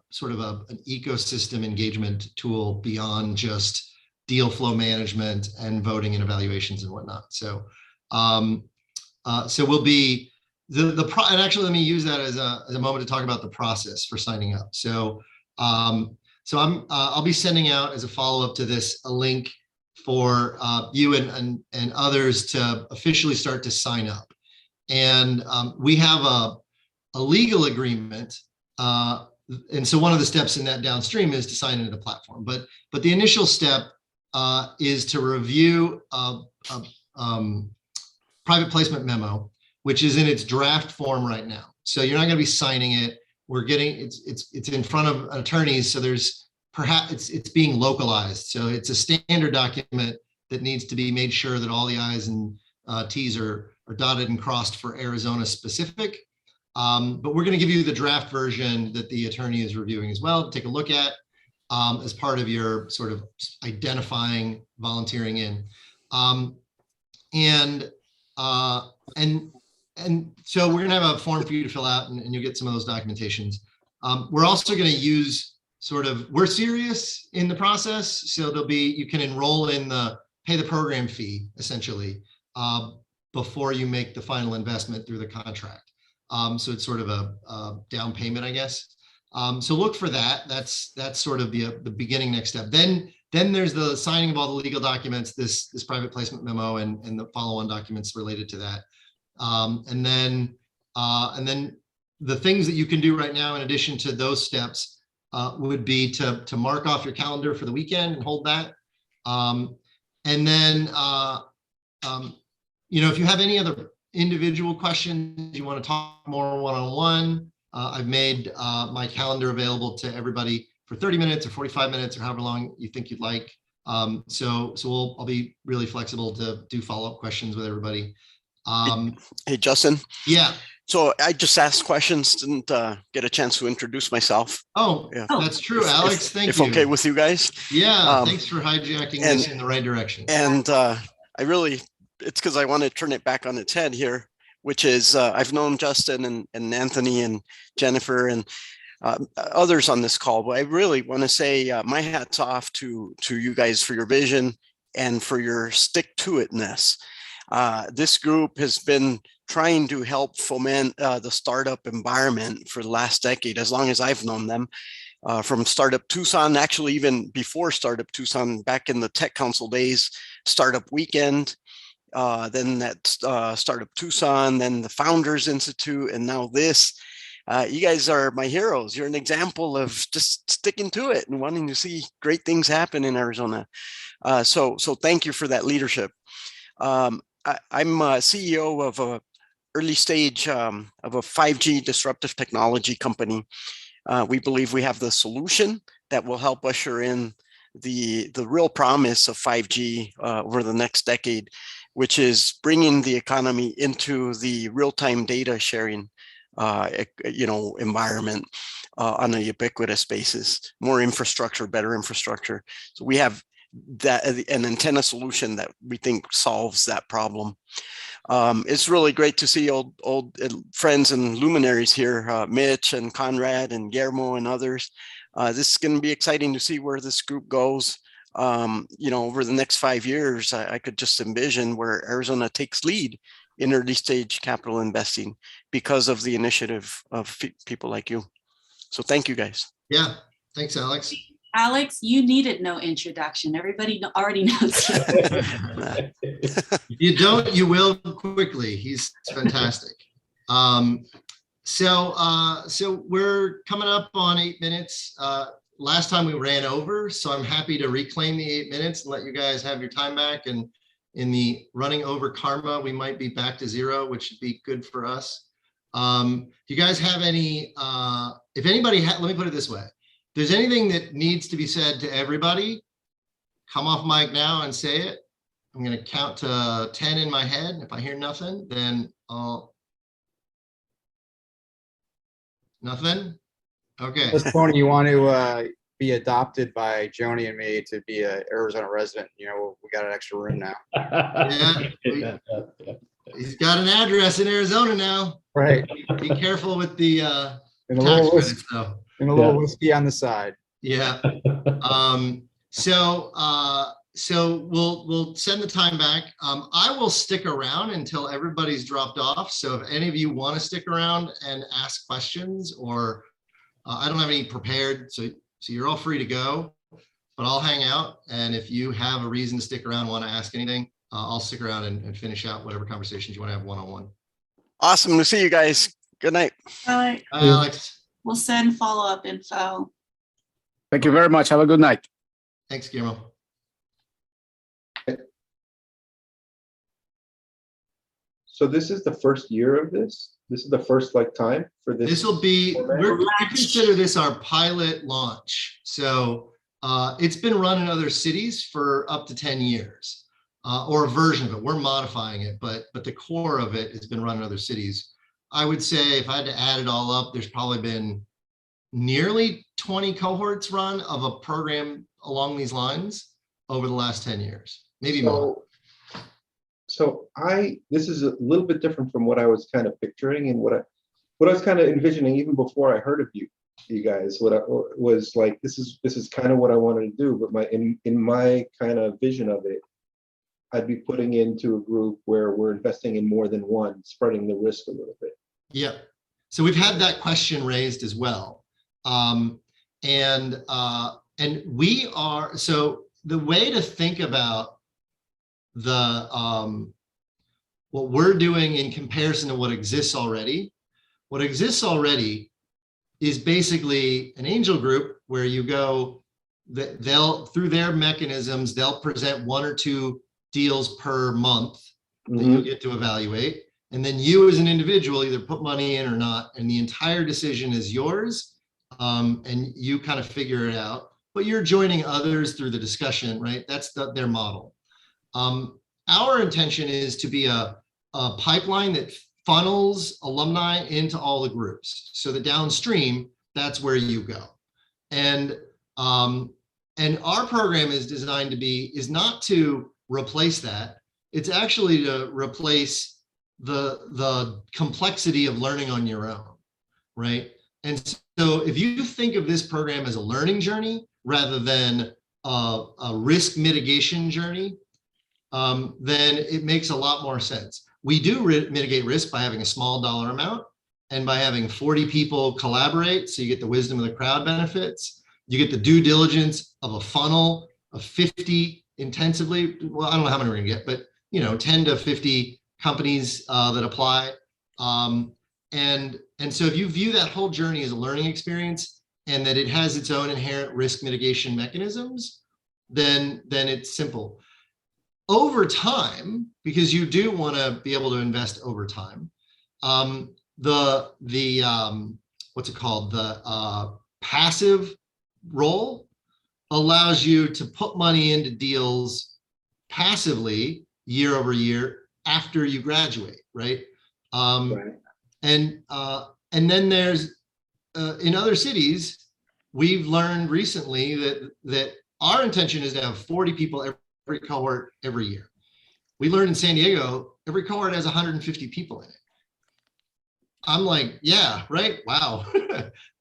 sort of an ecosystem engagement tool beyond just deal flow management and voting and evaluations and whatnot. So, so we'll be and actually let me use that as a moment to talk about the process for signing up. So, I'll be sending out as a follow-up to this a link for you and others to officially start to sign up. And we have a legal agreement. And so one of the steps in that downstream is to sign into the platform. But the initial step is to review a private placement memo, which is in its draft form right now. So you're not going to be signing it. We're getting it's in front of attorneys. So there's perhaps it's being localized. So it's a standard document that needs to be made sure that all the I's and T's are dotted and crossed for Arizona specific. But we're going to give you the draft version that the attorney is reviewing as well to take a look at as part of your sort of identifying volunteering in. And so we're going to have a form for you to fill out and you'll get some of those documentations. We're also going to use we're serious in the process. So you can enroll in pay the program fee essentially before you make the final investment through the contract. So it's sort of a down payment, I guess. So look for that. That's sort of the beginning next step. Then there's the signing of all the legal documents, this private placement memo and the follow-on documents related to that. And then the things that you can do right now in addition to those steps would be to mark off your calendar for the weekend and hold that. And then if you have any other individual questions, you want to talk more one-on-one, I've made my calendar available to everybody for 30 minutes or 45 minutes or however long you think you'd like. So I'll be really flexible to do follow-up questions with everybody. Hey, Justin. Yeah. So I just asked questions, didn't get a chance to introduce myself. Oh, yeah. That's true, Alex. Thank you. If okay with you guys. Yeah, thanks for hijacking this in the right direction. And it's because I want to turn it back on its head here, which is I've known Justin and Anthony and Jennifer and others on this call, but I really want to say my hat's off to you guys for your vision and for your stick-to-itness. This group has been trying to help foment the startup environment for the last decade, as long as I've known them, from Startup Tucson, actually even before Startup Tucson, back in the Tech Council days, Startup Weekend, then that Startup Tucson, then the Founders Institute, and now this. You guys are my heroes. You're an example of just sticking to it and wanting to see great things happen in Arizona. So thank you for that leadership. I'm a CEO of a early stage of a 5G disruptive technology company. We believe we have the solution that will help usher in the real promise of 5G over the next decade, which is bringing the economy into the real-time data sharing environment on a ubiquitous basis, more infrastructure, better infrastructure. So we have an antenna solution that we think solves that problem. It's really great to see old friends and luminaries here, Mitch and Conrad and Guillermo and others. This is going to be exciting to see where this group goes. Over the next 5 years, I could just envision where Arizona takes lead in early stage capital investing because of the initiative of people like you. So thank you guys. Yeah, thanks, Alex. Alex, you needed no introduction. Everybody already knows you. You don't, you will quickly. He's fantastic. So we're coming up on 8 minutes. Last time we ran over, so I'm happy to reclaim the 8 minutes and let you guys have your time back. And in the running over karma, we might be back to 0, which should be good for us. Do you guys have any, if anybody, let me put it this way. If there's anything that needs to be said to everybody, come off mic now and say it. I'm going to count to 10 in my head. If I hear nothing, then I'll. Nothing? Okay. Unless, Tony, you want to be adopted by Joni and me to be an Arizona resident, you know, we got an extra room now. Yeah, he's got an address in Arizona now. Right. Be careful with the And a tax little credits, whiskey, though. and a little whiskey on the side. Yeah. So we'll send the time back. I will stick around until everybody's dropped off. So if any of you want to stick around and ask questions, or I don't have any prepared, so you're all free to go, but I'll hang out. And if you have a reason to stick around, want to ask anything, I'll stick around and finish out whatever conversations you want to have one-on-one. Awesome to see you guys. Good night. All right. Bye, Alex. We'll send follow-up info. Thank you very much. Have a good night. Thanks, Guillermo. So this is the first year of this? This is the first time for this? This will be, we consider this our pilot launch. So it's been run in other cities for up to 10 years, or a version of it. We're modifying it, but the core of it has been run in other cities. I would say if I had to add it all up, there's probably been nearly 20 cohorts run of a program along these lines over the last 10 years, maybe more. So this is a little bit different from what I was kind of picturing and what I was kind of envisioning even before I heard of you guys. What I was like, this is kind of what I wanted to do, but in my kind of vision of it, I'd be putting into a group where we're investing in more than one, spreading the risk a little bit. Yeah. So we've had that question raised as well. And we are, so the way to think about what we're doing in comparison to what exists already. What exists already is basically an angel group where you go, they'll through their mechanisms, they'll present 1 or 2 deals per month that you'll get to evaluate. And then you as an individual either put money in or not, and the entire decision is yours. And you kind of figure it out, but you're joining others through the discussion, right? That's their model. Our intention is to be a pipeline that funnels alumni into all the groups, so that downstream, that's where you go. And our program is designed is not to replace that. It's actually to replace the complexity of learning on your own, right? And so if you think of this program as a learning journey rather than a risk mitigation journey, then it makes a lot more sense. We do mitigate risk by having a small dollar amount and by having 40 people collaborate. So you get the wisdom of the crowd benefits. You get the due diligence of a funnel of 50 intensively. Well, I don't know how many we're gonna get, but 10 to 50 companies that apply. And so if you view that whole journey as a learning experience and that it has its own inherent risk mitigation mechanisms, then it's simple. Over time, because you do want to be able to invest over time, the passive role allows you to put money into deals passively year over year after you graduate, right? Right. And then there's in other cities, we've learned recently that our intention is to have 40 people every cohort every year. We learned in San Diego, every cohort has 150 people in it. I'm like, yeah, right, wow.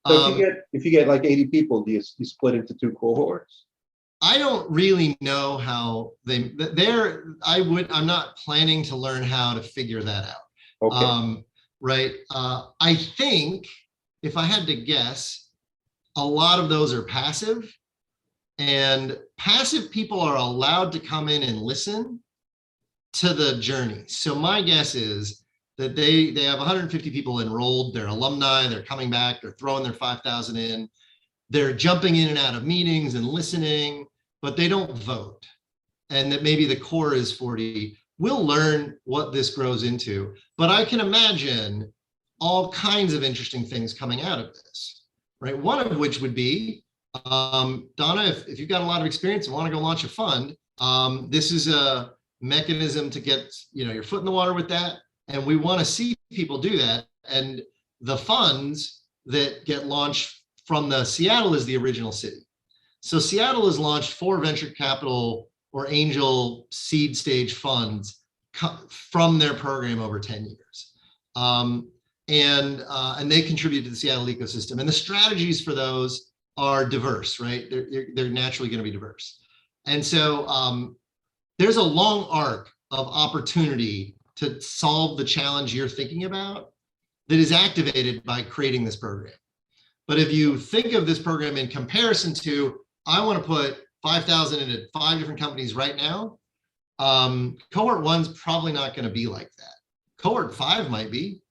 So if you get like 80 people, do you split into 2 cohorts? I don't really know how I'm not planning to learn how to figure that out. Okay. Right. I think if I had to guess, a lot of those are passive And passive people are allowed to come in and listen to the journey. So my guess is that they have 150 people enrolled, they're alumni, they're coming back, they're throwing their 5,000 in, they're jumping in and out of meetings and listening, but they don't vote. And that maybe the core is 40. We'll learn what this grows into, but I can imagine all kinds of interesting things coming out of this, right? One of which would be, Donna, if you've got a lot of experience and want to go launch a fund, this is a mechanism to get your foot in the water with that. And we want to see people do that. And the funds that get launched from the Seattle is the original city. So Seattle has launched 4 venture capital or angel seed stage funds from their program over 10 years. And they contribute to the Seattle ecosystem. And the strategies for those are diverse, right? They're naturally going to be diverse. And so there's a long arc of opportunity to solve the challenge you're thinking about that is activated by creating this program. But if you think of this program in comparison to, I want to put 5,000 into 5 different companies right now, cohort 1's probably not going to be like that. Cohort 5 might be,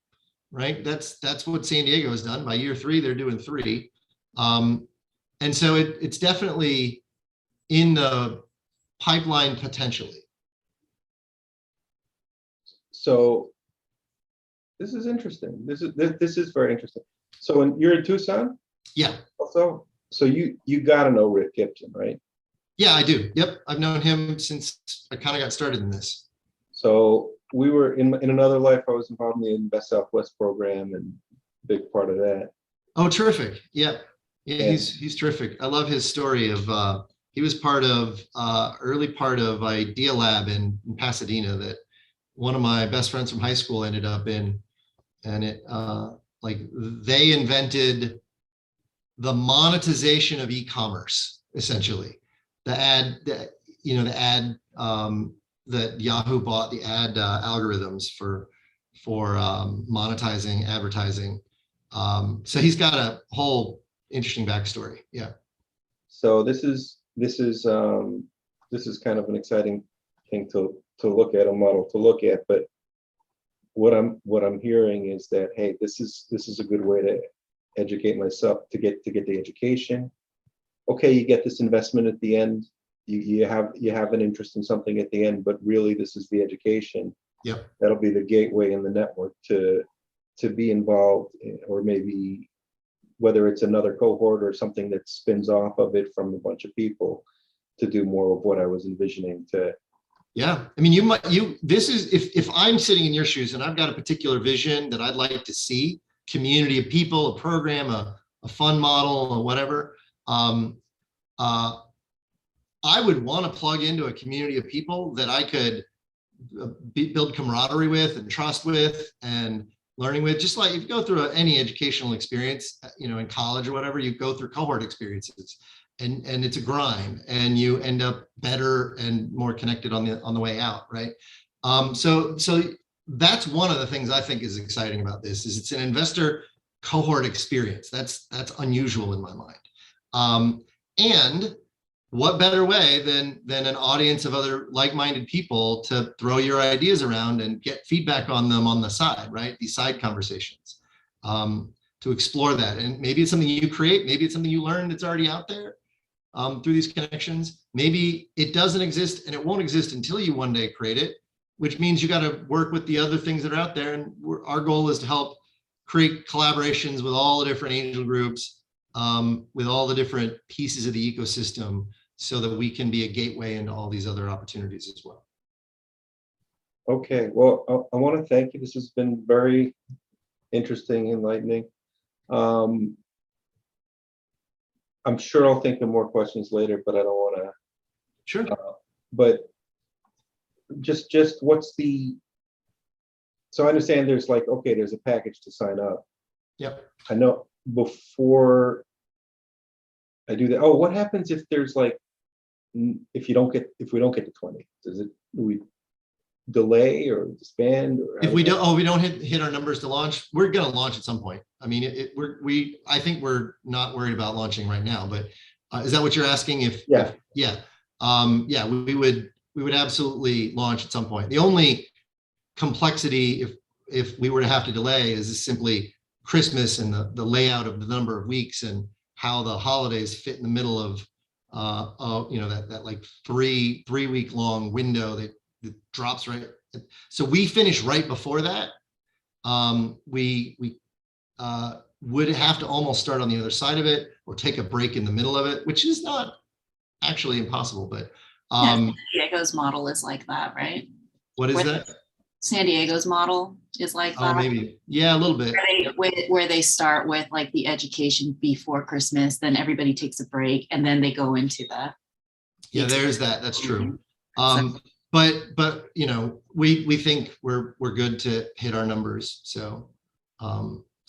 right? That's what San Diego has done. By year 3, they're doing 3. And so it's definitely in the pipeline potentially. So this is interesting. This is very interesting. So you're in Tucson? Yeah. Also, so you got to know Rick Gibson, right? Yeah, I do. Yep. I've known him since I kind of got started in this. So we were in another life, I was involved in the Invest Southwest program and big part of that. Oh, terrific. Yeah. Yeah, he's terrific. I love his story of he was part of early part of Idea Lab in Pasadena that one of my best friends from high school ended up in. And it like they invented the monetization of e-commerce, essentially. The ad that Yahoo bought, the ad algorithms for monetizing advertising. So he's got a whole interesting backstory. Yeah. So this is kind of an exciting thing to look at, a model to look at. But what I'm hearing is that, hey, this is a good way to educate myself, to get the education. Okay, you get this investment at the end. You have an interest in something at the end, but really this is the education. Yep. That'll be the gateway in the network to be involved, or maybe whether it's another cohort or something that spins off of it from a bunch of people to do more of what I was envisioning to. Yeah. I mean, this is, if I'm sitting in your shoes and I've got a particular vision that I'd like to see, community of people, a program, a fund model or whatever, I would want to plug into a community of people that I could build camaraderie with and trust with and learning with. Just like if you go through any educational experience, in college or whatever, you go through cohort experiences, and it's a grind, and you end up better and more connected on the way out, right? So that's one of the things I think is exciting about this, is it's an investor cohort experience. That's unusual in my mind. And what better way than an audience of other like-minded people to throw your ideas around and get feedback on them on the side, right? These side conversations, to explore that. And maybe it's something you create, maybe it's something you learn that's already out there through these connections. Maybe it doesn't exist and it won't exist until you one day create it, which means you got to work with the other things that are out there. And our goal is to help create collaborations with all the different angel groups, with all the different pieces of the ecosystem, so that we can be a gateway into all these other opportunities as well. Okay, well, I want to thank you. This has been very interesting, enlightening. I'm sure I'll think of more questions later, but I don't want to. Sure. But just what's the, so I understand there's there's a package to sign up. Yep. I know before I do that, what happens if there's if we don't get to 20, do we delay or disband? Or if we don't hit our numbers to launch, we're going to launch at some point. I mean, I think we're not worried about launching right now, but Is that what you're asking? Yeah. Yeah. Yeah, we would absolutely launch at some point. The only complexity, if we were to have to delay, is simply Christmas and the layout of the number of weeks and how the holidays fit in the middle of that like three week long window that drops right. So we finish right before that. We would have to almost start on the other side of it or take a break in the middle of it, which is not actually impossible, but San Diego's model is like that, right? what is Where that? San Diego's model is like Oh, that. maybe. Yeah, a little bit. Where they start with like the education before Christmas, then everybody takes a break, and then they go into the. Yeah, there's that. That's true. But we think we're good to hit our numbers. So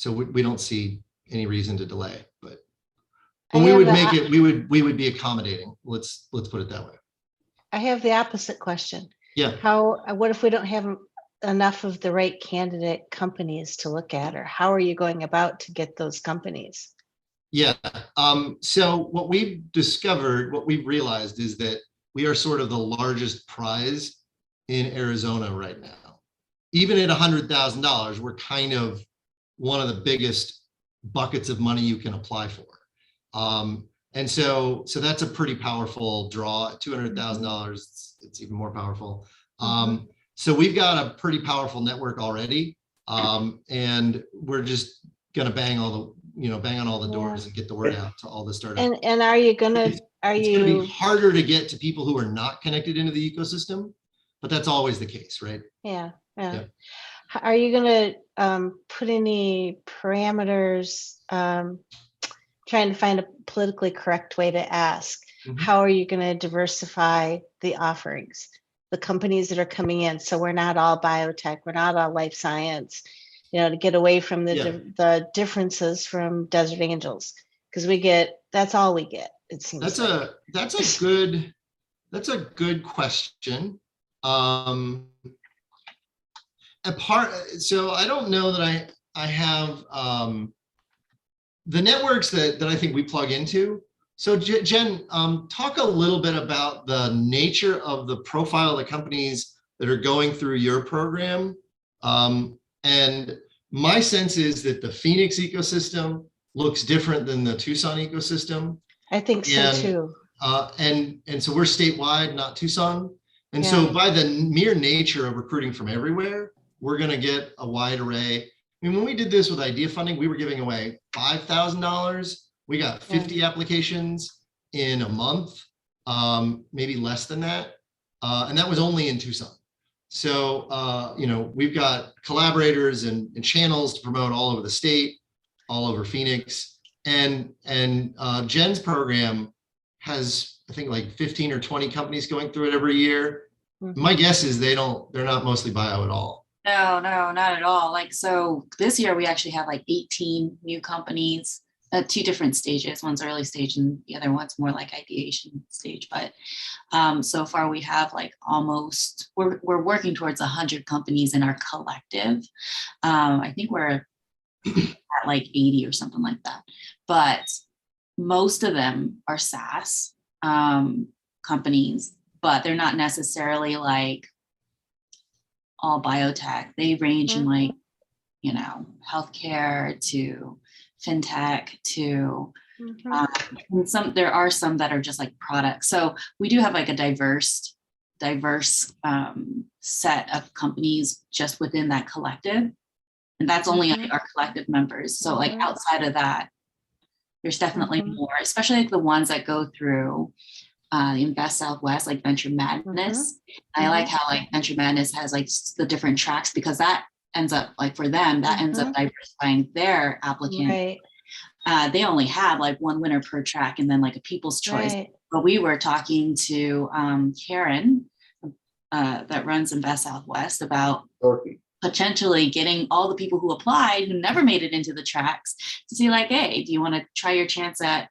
we don't see any reason to delay. But we would make it. We would be accommodating. Let's put it that way. I have the opposite question. Yeah. What if we don't have enough of the right candidate companies to look at, or how are you going about to get those companies? Yeah. So what we've discovered, what we've realized is that we are sort of the largest prize in Arizona right now. Even at $100,000, we're kind of one of the biggest buckets of money you can apply for. And so that's a pretty powerful draw. At $200,000, it's even more powerful. So we've got a pretty powerful network already. And we're just gonna bang on all the doors and get the word out to all the startups. And are you gonna It's gonna be harder to get to people who are not connected into the ecosystem, but that's always the case, right? Yeah. Are you gonna put any parameters, trying to find a politically correct way to ask? How are you gonna diversify the offerings, the companies that are coming in? So we're not all biotech, we're not all life science, to get away from the differences from Desert Angels, because that's all we get. It seems that's a good question. So I don't know that I have the networks that I think we plug into. So Jen, talk a little bit about the nature of the profile of the companies that are going through your program. And my sense is that the Phoenix ecosystem looks different than the Tucson ecosystem. I think so too. And so we're statewide, not Tucson. And so by the mere nature of recruiting from everywhere, we're going to get a wide array. I mean, when we did this with idea funding, we were giving away $5,000. We got 50 applications in a month, maybe less than that. And that was only in Tucson. So, we've got collaborators and channels to promote all over the state, all over Phoenix. And Jen's program has, I think, like 15 or 20 companies going through it every year. My guess is they're not mostly bio at all. No, not at all. So this year we actually have 18 new companies at 2 different stages. One's early stage and the other one's more like ideation stage. But so far we have almost, we're working towards 100 companies in our collective. I think we're at 80 or something like that. But most of them are SaaS companies, but they're not necessarily all biotech. They range in healthcare to fintech to and there are some that are just products. So we do have a diverse set of companies just within that collective, and that's only our collective members. So outside of that, there's definitely more, especially the ones that go through Invest Southwest, Venture Madness. I like how Venture Madness has the different tracks, because that ends up for them, that ends up diversifying their applicant. Right. They only have one winner per track and then a people's choice. Right. But we were talking to Karen that runs Invest Southwest about potentially getting all the people who applied who never made it into the tracks to see hey, do you want to try your chance at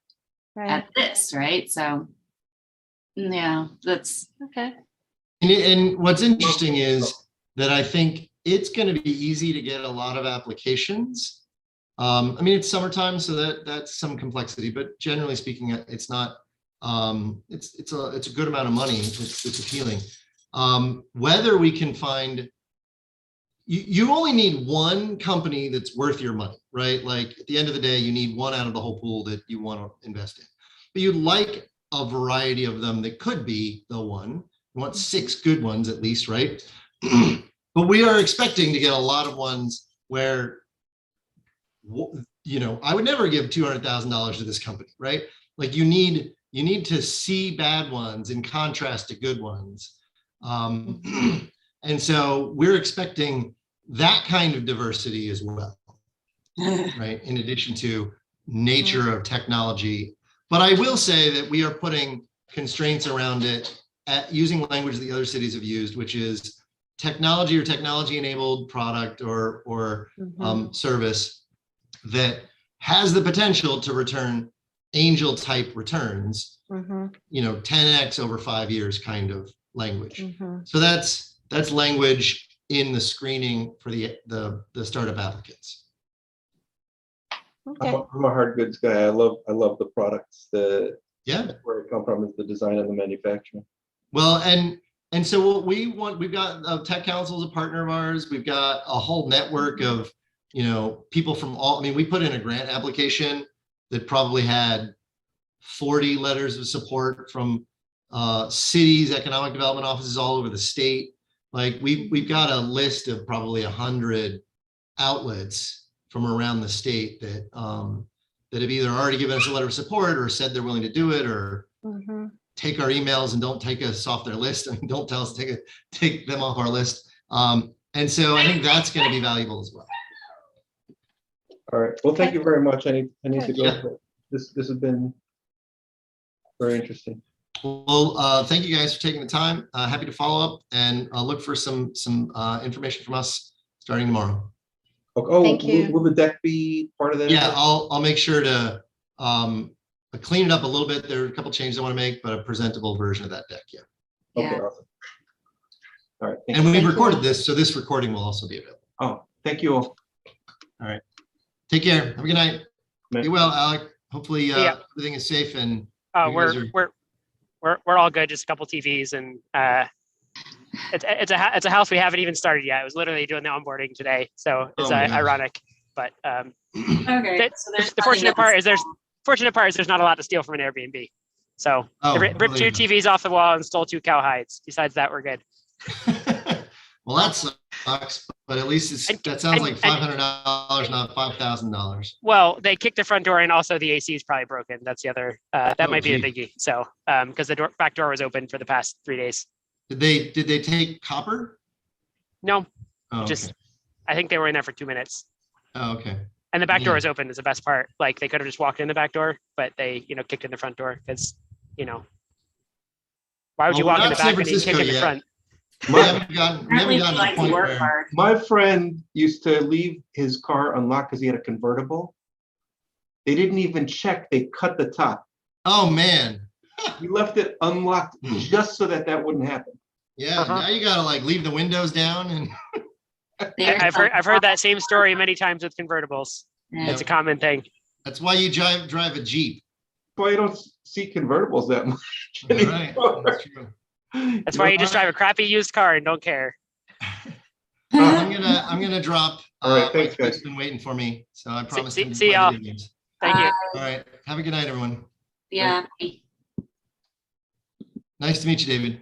this, right? So yeah, that's okay. And what's interesting is that I think it's going to be easy to get a lot of applications, I mean, it's summertime, so that's some complexity, but generally speaking, it's not, it's a good amount of money. It's appealing. Whether we can find, you only need one company that's worth your money, right? Like at the end of the day, you need one out of the whole pool that you want to invest in. But you'd like a variety of them that could be the one. You want 6 good ones at least, right? But we are expecting to get a lot of ones where, you know, I would never give $200,000 to this company, right? Like you need to see bad ones in contrast to good ones. And so we're expecting that kind of diversity as well, right? In addition to nature of technology. But I will say that we are putting constraints around it at using language that the other cities have used, which is technology or technology-enabled product or service that has the potential to return angel-type returns, you know, 10x over 5 years kind of language. So that's language in the screening for the startup applicants. Okay. I'm a hard goods guy. I love the products. Yeah. Where it come from is the design and the manufacturing. Well, and so what we want, we've got Tech Council is a partner of ours. We've got a whole network of, you know, people from all, I mean, we put in a grant application that probably had 40 letters of support from cities, economic development offices all over the state. Like we've got a list of probably 100 outlets from around the state that that have either already given us a letter of support or said they're willing to do it, or take our emails and don't take us off their list. I mean, don't tell us to take them off our list. And so I think that's going to be valuable as well. All right. Well, thank you very much. I need to go. Yeah. This has been very interesting. Well, thank you guys for taking the time. Happy to follow up and look for some information from us starting tomorrow. Oh, Thank you. Will the deck be part of that? Yeah, I'll make sure to clean it up a little bit. There are a couple changes I want to make, but a presentable version of that deck. Yeah. Okay. Yeah. Awesome. All right. And we've recorded this, so this recording will also be available. Oh, thank you all. All right. Take care. Have a good night. Night. Be well, Alec. Hopefully everything is safe and you guys We're all good. Just a couple TVs, and it's a house we haven't even started yet. I was literally doing the onboarding today, so it's ironic. But Okay. So there's the fortunate part is there's not a lot to steal from an Airbnb. So ripped 2 TVs off the wall and stole 2 cow hides. Besides that, we're good. Well, that sucks, but at least that sounds like $500, not $5,000. Well, they kicked the front door, and also the AC is probably broken. That's the other. That might be a biggie. So, because the back door was open for the past 3 days. Did they take copper? No, Oh, just okay. I think they were in there for 2 minutes. Oh, okay. And the back door Yeah. is open is the best part. Like they could have just walked in the back door, but they, kicked in the front door because, why would you Well, walk in we're the not back San and then kick Francisco in the yet. front? We haven't gotten Apparently to they the like to point work where hard. My friend used to leave his car unlocked because he had a convertible. They didn't even check. They cut the top. Oh man. He left it unlocked just so that wouldn't happen. Yeah, now you gotta like leave the windows down and I've heard that same story many times with convertibles. Yeah. It's a common thing. that's why you drive a Jeep. That's why you don't see convertibles that much. That's right. That's true. That's why you just drive a crappy used car and don't care. I'm gonna drop. All right, thanks, Mike's guys. been waiting for me, so I promise. him to see play y'all. video games. Thank you. All right. Have a good night, everyone. Yeah. Nice to meet you, David.